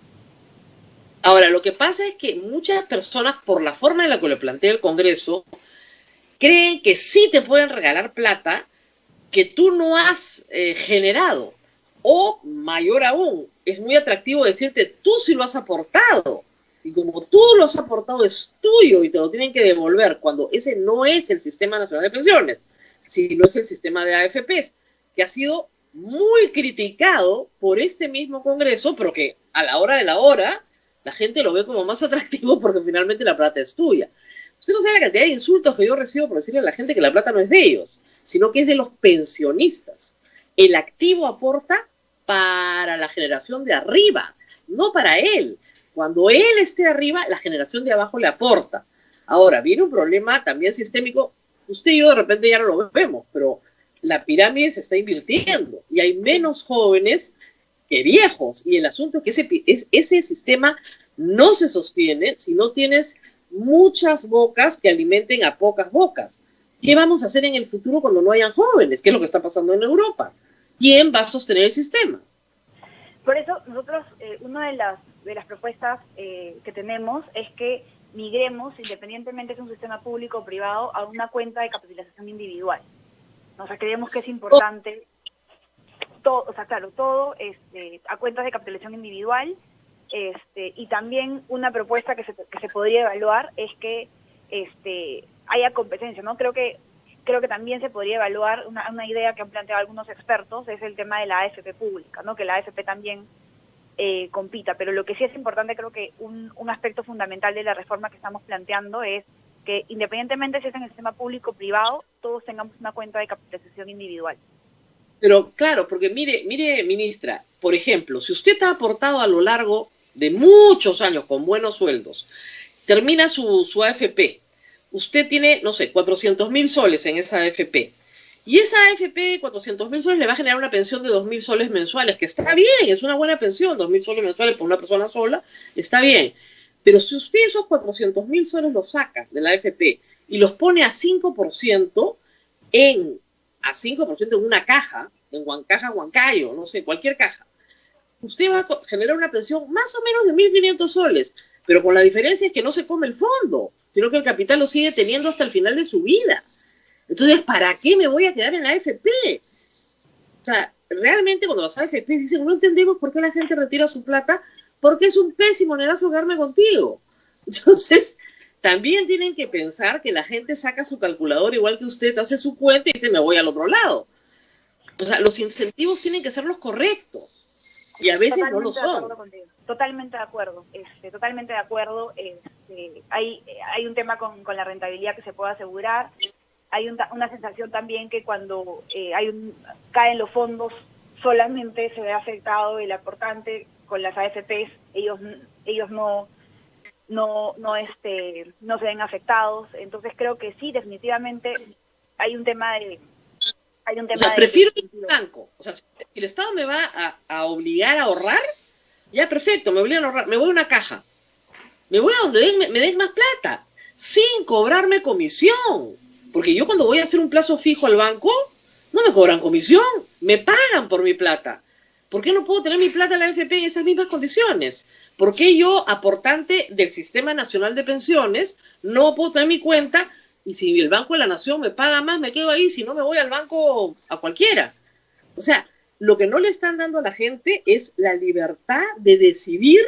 [SPEAKER 8] Ahora, lo que pasa es que muchas personas, por la forma en la que lo plantea el Congreso, creen que sí te pueden regalar plata que tú no has generado. O, mayor aún, es muy atractivo decirte, tú sí lo has aportado. Y como tú lo has aportado, es tuyo y te lo tienen que devolver, cuando ese no es el Sistema Nacional de Pensiones, sino es el sistema de AFPs, que ha sido muy criticado por este mismo Congreso, pero que a la hora de la hora la gente lo ve como más atractivo porque finalmente la plata es tuya. Usted no sabe la cantidad de insultos que yo recibo por decirle a la gente que la plata no es de ellos, sino que es de los pensionistas. El activo aporta para la generación de arriba, no para él. Cuando él esté arriba, la generación de abajo le aporta. Ahora, viene un problema también sistémico. Usted y yo de repente ya no lo vemos, pero la pirámide se está invirtiendo y hay menos jóvenes que viejos. Y el asunto es que ese sistema no se sostiene si no tienes muchas bocas que alimenten a pocas bocas. ¿Qué vamos a hacer en el futuro cuando no hayan jóvenes? ¿Qué es lo que está pasando en Europa? ¿Quién va a sostener el sistema?
[SPEAKER 10] Por eso nosotros, una de las propuestas que tenemos es que migremos, independientemente de si es un sistema público o privado, a una cuenta de capitalización individual. O sea, creemos que es importante todo a cuentas de capitalización individual, y también una propuesta que se podría evaluar es que haya competencia, ¿no? Creo que también se podría evaluar una idea que han planteado algunos expertos, es el tema de la AFP pública, ¿no? Que la AFP también compita, pero lo que sí es importante, creo que un aspecto fundamental de la reforma que estamos planteando es que independientemente si es en el sistema público o privado, todos tengamos una cuenta de capitalización individual.
[SPEAKER 8] Pero claro, porque mire, ministra, por ejemplo, si usted ha aportado a lo largo de muchos años con buenos sueldos, termina su AFP, usted tiene, no sé, 400.000 soles en esa AFP, y esa AFP de 400.000 soles le va a generar una pensión de 2.000 soles mensuales, que está bien, es una buena pensión, 2.000 soles mensuales por una persona sola, está bien. Pero si usted esos 400.000 soles los saca de la AFP y los pone a 5% en una caja, en Huancaja, Huancayo, no sé, cualquier caja, usted va a generar una pensión más o menos de 1.500 soles, pero con la diferencia es que no se come el fondo, sino que el capital lo sigue teniendo hasta el final de su vida. Entonces, ¿para qué me voy a quedar en la AFP? O sea, realmente cuando las AFP dicen, no entendemos por qué la gente retira su plata, porque es un pésimo negocio quedarme contigo. Entonces, también tienen que pensar que la gente saca su calculadora igual que usted, hace su cuenta y dice, me voy al otro lado. O sea, los incentivos tienen que ser los correctos. Y a veces no lo son.
[SPEAKER 10] Totalmente de acuerdo. Totalmente de acuerdo. Hay un tema con la rentabilidad que se puede asegurar. Hay una sensación también que cuando caen los fondos solamente se ve afectado el aportante. Con las AFPs ellos no se ven afectados. Entonces creo que sí, definitivamente hay un tema de...
[SPEAKER 8] O sea, prefiero ir al banco. O sea, si el Estado me va a obligar a ahorrar, ya perfecto, me obligan a ahorrar. Me voy a una caja. Me voy a donde me den más plata, sin cobrarme comisión. Porque yo cuando voy a hacer un plazo fijo al banco, no me cobran comisión, me pagan por mi plata. ¿Por qué no puedo tener mi plata en la AFP en esas mismas condiciones? ¿Por qué yo, aportante del Sistema Nacional de Pensiones, no puedo tener mi cuenta? Y si el Banco de la Nación me paga más, me quedo ahí, si no me voy al banco a cualquiera. O sea, lo que no le están dando a la gente es la libertad de decidir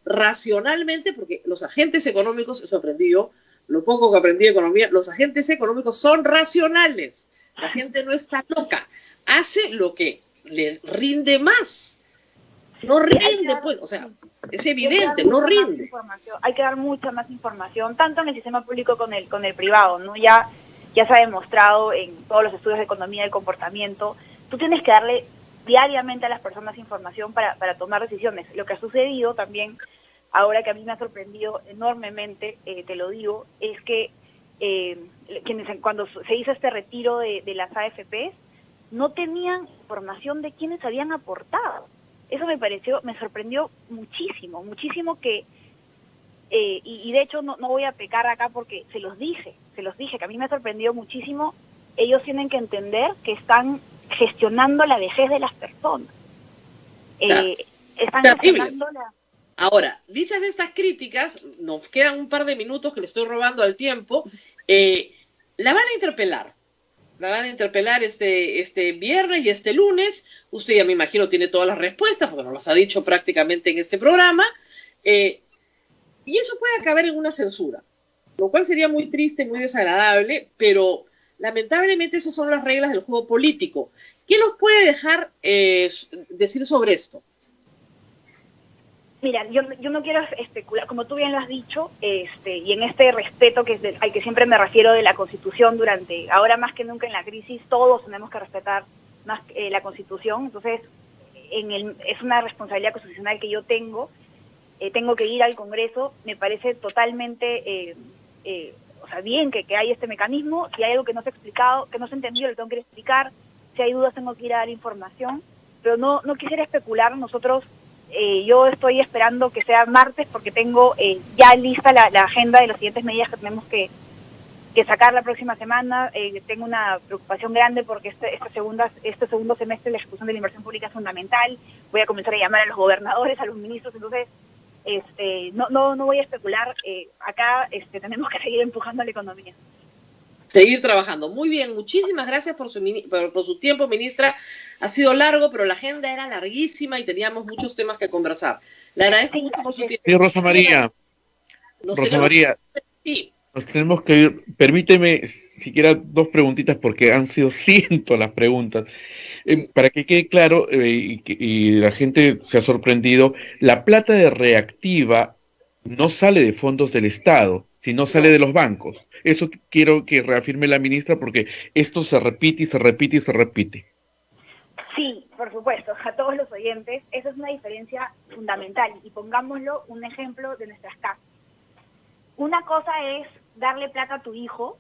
[SPEAKER 8] racionalmente, porque los agentes económicos, eso aprendí yo, lo poco que aprendí de economía, los agentes económicos son racionales. La gente no está loca, hace lo que le rinde más. No rinde, pues, o sea, es evidente, no rinde.
[SPEAKER 10] Hay que dar mucha más información, tanto en el sistema público con el privado, ¿no? Ya se ha demostrado en todos los estudios de economía del comportamiento. Tú tienes que darle diariamente a las personas información para tomar decisiones. Lo que ha sucedido también, ahora que a mí me ha sorprendido enormemente, te lo digo, es que cuando se hizo este retiro de las AFPs, no tenían información de quiénes habían aportado. Eso me sorprendió muchísimo que, y de hecho no voy a pecar acá porque se los dije, que a mí me sorprendió muchísimo. Ellos tienen que entender que están gestionando la vejez de las personas. Están gestionando la...
[SPEAKER 8] Ahora, dichas estas críticas, nos quedan un par de minutos que le estoy robando al tiempo, la van a interpelar. La van a interpelar este viernes y este lunes. Usted ya me imagino tiene todas las respuestas, porque nos las ha dicho prácticamente en este programa. Y eso puede acabar en una censura, lo cual sería muy triste, muy desagradable, pero lamentablemente esas son las reglas del juego político. ¿Qué nos puede dejar decir sobre esto?
[SPEAKER 10] Mira, yo no quiero especular, como tú bien lo has dicho, y en este respeto al que siempre me refiero de la Constitución, ahora más que nunca en la crisis, todos tenemos que respetar más la Constitución. Entonces, es una responsabilidad constitucional que yo tengo que ir al Congreso. Me parece totalmente, bien que hay este mecanismo. Si hay algo que no se ha explicado, que no se ha entendido, lo tengo que explicar. Si hay dudas, tengo que ir a dar información, pero no quisiera especular. Nosotros... yo estoy esperando que sea martes porque tengo ya lista la agenda de las siguientes medidas que tenemos que sacar la próxima semana. Tengo una preocupación grande porque este segundo semestre la ejecución de la inversión pública es fundamental. Voy a comenzar a llamar a los gobernadores, a los ministros, entonces no voy a especular. Acá tenemos que seguir empujando la economía.
[SPEAKER 8] Seguir trabajando. Muy bien, muchísimas gracias por su tiempo, ministra. Ha sido largo, pero la agenda era larguísima y teníamos muchos temas que conversar. Le agradezco mucho por su tiempo.
[SPEAKER 7] Sí, Rosa María.
[SPEAKER 8] Sí.
[SPEAKER 7] Nos tenemos que ir. Permíteme siquiera 2 preguntitas porque han sido cientos las preguntas. Para que quede claro y la gente se ha sorprendido, la plata de Reactiva no sale de fondos del Estado, sino sale de los bancos. Eso quiero que reafirme la ministra porque esto se repite y se repite y se repite.
[SPEAKER 10] Sí, por supuesto, a todos los oyentes, esa es una diferencia fundamental y pongámoslo un ejemplo de nuestras casas. Una cosa es darle plata a tu hijo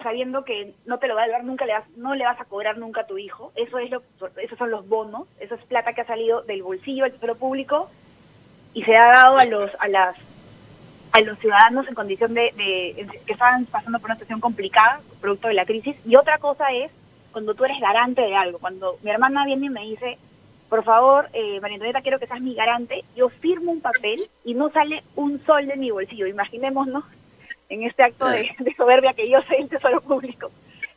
[SPEAKER 10] sabiendo que no te lo va a dar nunca, no le vas a cobrar nunca a tu hijo. Esos son los bonos, eso es plata que ha salido del bolsillo del tesoro público y se ha dado a los ciudadanos en condición que estaban pasando por una situación complicada, producto de la crisis. Y otra cosa es cuando tú eres garante de algo. Cuando mi hermana viene y me dice, por favor, María Antonieta, quiero que seas mi garante, yo firmo un papel y no sale un sol de mi bolsillo. Imaginémonos en este acto de soberbia que yo soy el tesoro público.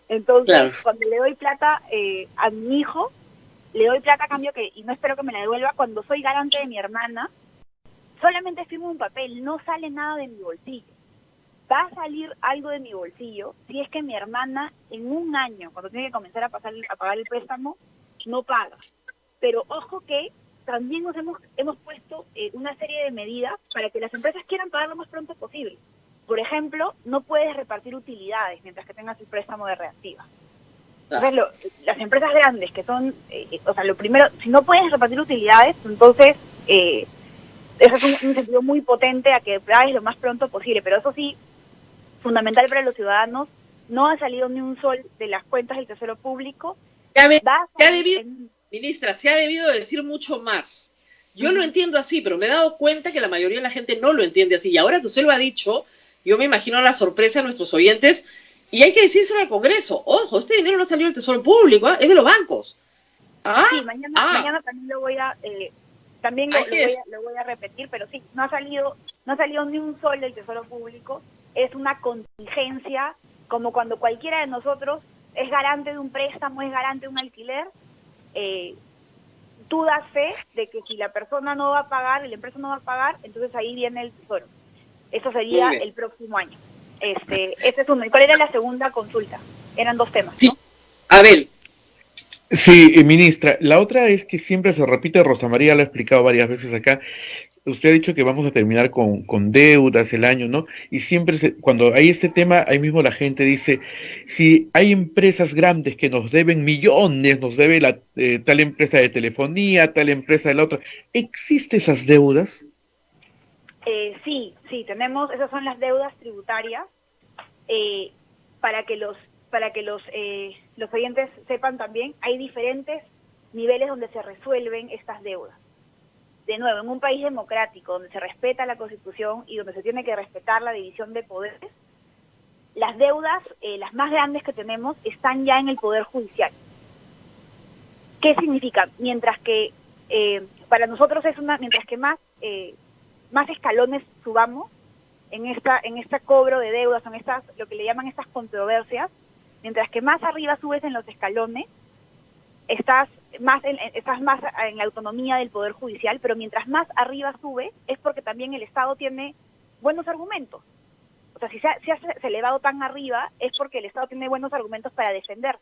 [SPEAKER 10] Entonces, cuando le doy plata a mi hijo, le doy plata a cambio y no espero que me la devuelva. Cuando soy garante de mi hermana, solamente firmo un papel, no sale nada de mi bolsillo. Va a salir algo de mi bolsillo si es que mi hermana en un año, cuando tiene que comenzar a pagar el préstamo, no paga. Pero ojo que también nos hemos puesto una serie de medidas para que las empresas quieran pagar lo más pronto posible. Por ejemplo, no puedes repartir utilidades mientras que tengas el préstamo de Reactiva. Entonces, las empresas grandes que son, lo primero, si no puedes repartir utilidades, entonces eso es un incentivo muy potente a que pagues lo más pronto posible. Pero eso sí, fundamental para los ciudadanos, no ha salido ni un sol de las cuentas del Tesoro Público.
[SPEAKER 8] Ministra, se ha debido decir mucho más. Yo lo entiendo así, pero me he dado cuenta que la mayoría de la gente no lo entiende así. Y ahora que usted lo ha dicho, yo me imagino la sorpresa de nuestros oyentes, y hay que decírselo al Congreso. Ojo, este dinero no salió del Tesoro Público, es de los bancos.
[SPEAKER 10] Sí, mañana también lo voy a... lo voy a repetir, pero sí, no ha salido ni un sol del Tesoro Público. Es una contingencia, como cuando cualquiera de nosotros es garante de un préstamo, es garante de un alquiler. Tú das fe de que si la persona no va a pagar, la empresa no va a pagar, entonces ahí viene el Tesoro. Eso sería el próximo año. Ese es uno. ¿Y cuál era la segunda consulta? Eran 2 temas, ¿no?
[SPEAKER 8] Sí. Abel.
[SPEAKER 7] Sí, ministra, la otra es que siempre se repite, Rosa María lo ha explicado varias veces acá, usted ha dicho que vamos a terminar con deudas el año, ¿no? Y siempre cuando hay este tema, ahí mismo la gente dice, si hay empresas grandes que nos deben millones, nos debe tal empresa de telefonía, tal empresa de la otra, ¿existen esas deudas?
[SPEAKER 10] Sí, tenemos, esas son las deudas tributarias, para que los oyentes sepan también, hay diferentes niveles donde se resuelven estas deudas. De nuevo, en un país democrático, donde se respeta la Constitución y donde se tiene que respetar la división de poderes, las deudas, las más grandes que tenemos, están ya en el Poder Judicial. ¿Qué significa? Mientras que para nosotros mientras que más escalones subamos en este cobro de deudas, en lo que le llaman estas controversias, mientras que más arriba subes en los escalones, estás más en la autonomía del Poder Judicial, pero mientras más arriba sube, es porque también el Estado tiene buenos argumentos. O sea, si se ha elevado tan arriba, es porque el Estado tiene buenos argumentos para defender.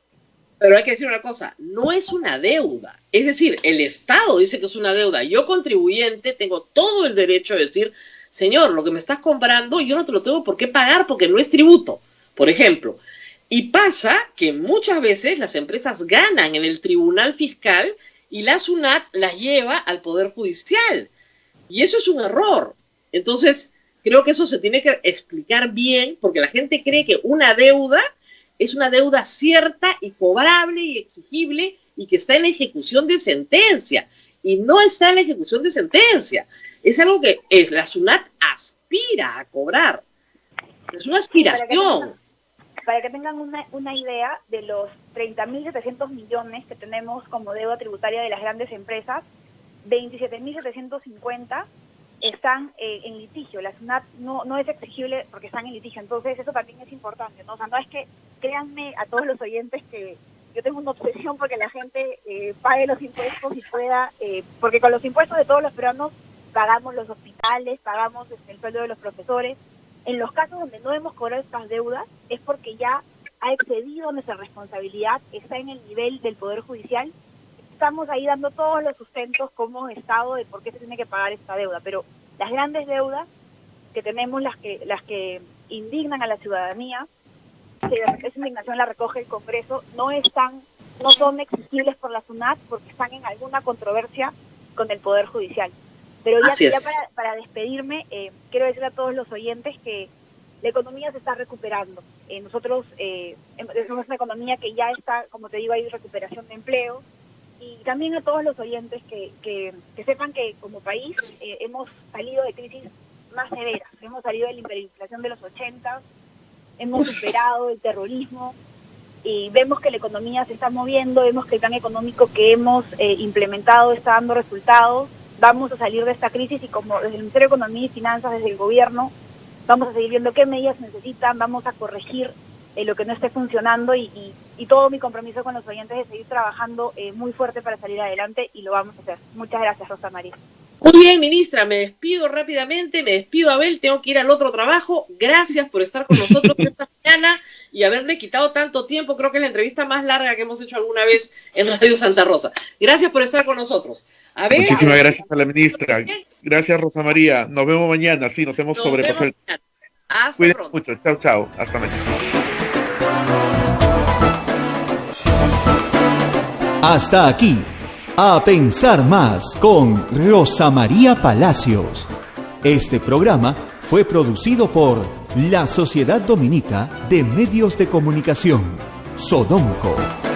[SPEAKER 8] Pero hay que decir una cosa, no es una deuda. Es decir, el Estado dice que es una deuda. Yo, contribuyente, tengo todo el derecho de decir, señor, lo que me estás comprando, yo no te lo tengo por qué pagar porque no es tributo, por ejemplo. Y pasa que muchas veces las empresas ganan en el Tribunal Fiscal y la SUNAT las lleva al Poder Judicial. Y eso es un error. Entonces, creo que eso se tiene que explicar bien, porque la gente cree que una deuda es una deuda cierta y cobrable y exigible y que está en ejecución de sentencia. Y no está en ejecución de sentencia. Es algo que la SUNAT aspira a cobrar. Es una aspiración.
[SPEAKER 10] Para que tengan una idea de los 30.700 millones que tenemos como deuda tributaria de las grandes empresas, 27.750 están en litigio. La SUNAT no es exigible porque están en litigio. Entonces eso también es importante, ¿no? O sea, no es que, créanme a todos los oyentes, que yo tengo una obsesión porque la gente pague los impuestos y pueda, porque con los impuestos de todos los peruanos pagamos los hospitales, pagamos el sueldo de los profesores. En los casos donde no hemos cobrado estas deudas es porque ya ha excedido nuestra responsabilidad, está en el nivel del Poder Judicial. Estamos ahí dando todos los sustentos como Estado de por qué se tiene que pagar esta deuda, pero las grandes deudas que tenemos, las que indignan a la ciudadanía, esa indignación la recoge el Congreso, no son exigibles por la SUNAT porque están en alguna controversia con el Poder Judicial. Pero ya para despedirme, quiero decirle a todos los oyentes que la economía se está recuperando. Nosotros somos una economía que ya está, como te digo, hay recuperación de empleo. Y también a todos los oyentes que sepan que como país hemos salido de crisis más severas. Hemos salido de la hiperinflación de los 80, hemos superado el terrorismo y vemos que la economía se está moviendo, vemos que el plan económico que hemos implementado está dando resultados. Vamos a salir de esta crisis y como desde el Ministerio de Economía y Finanzas, desde el gobierno, vamos a seguir viendo qué medidas necesitan, vamos a corregir lo que no esté funcionando y todo mi compromiso con los oyentes es seguir trabajando muy fuerte para salir adelante y lo vamos a hacer. Muchas gracias, Rosa María.
[SPEAKER 8] Muy bien, ministra, me despido rápidamente, me despido, Abel, tengo que ir al otro trabajo. Gracias por estar con nosotros esta mañana y haberme quitado tanto tiempo. Creo que es la entrevista más larga que hemos hecho alguna vez en Radio Santa Rosa. Gracias por estar con nosotros. Abel,
[SPEAKER 7] muchísimas gracias a la ministra. Gracias, Rosa María. Nos vemos mañana. Sí, nos hemos sobrepasado.
[SPEAKER 8] Hasta
[SPEAKER 7] Cuídense
[SPEAKER 8] pronto.
[SPEAKER 7] mucho. Chao, chao. Hasta mañana.
[SPEAKER 6] Hasta aquí, A Pensar Más con Rosa María Palacios. Este programa fue producido por la Sociedad Dominica de Medios de Comunicación, Sodomco.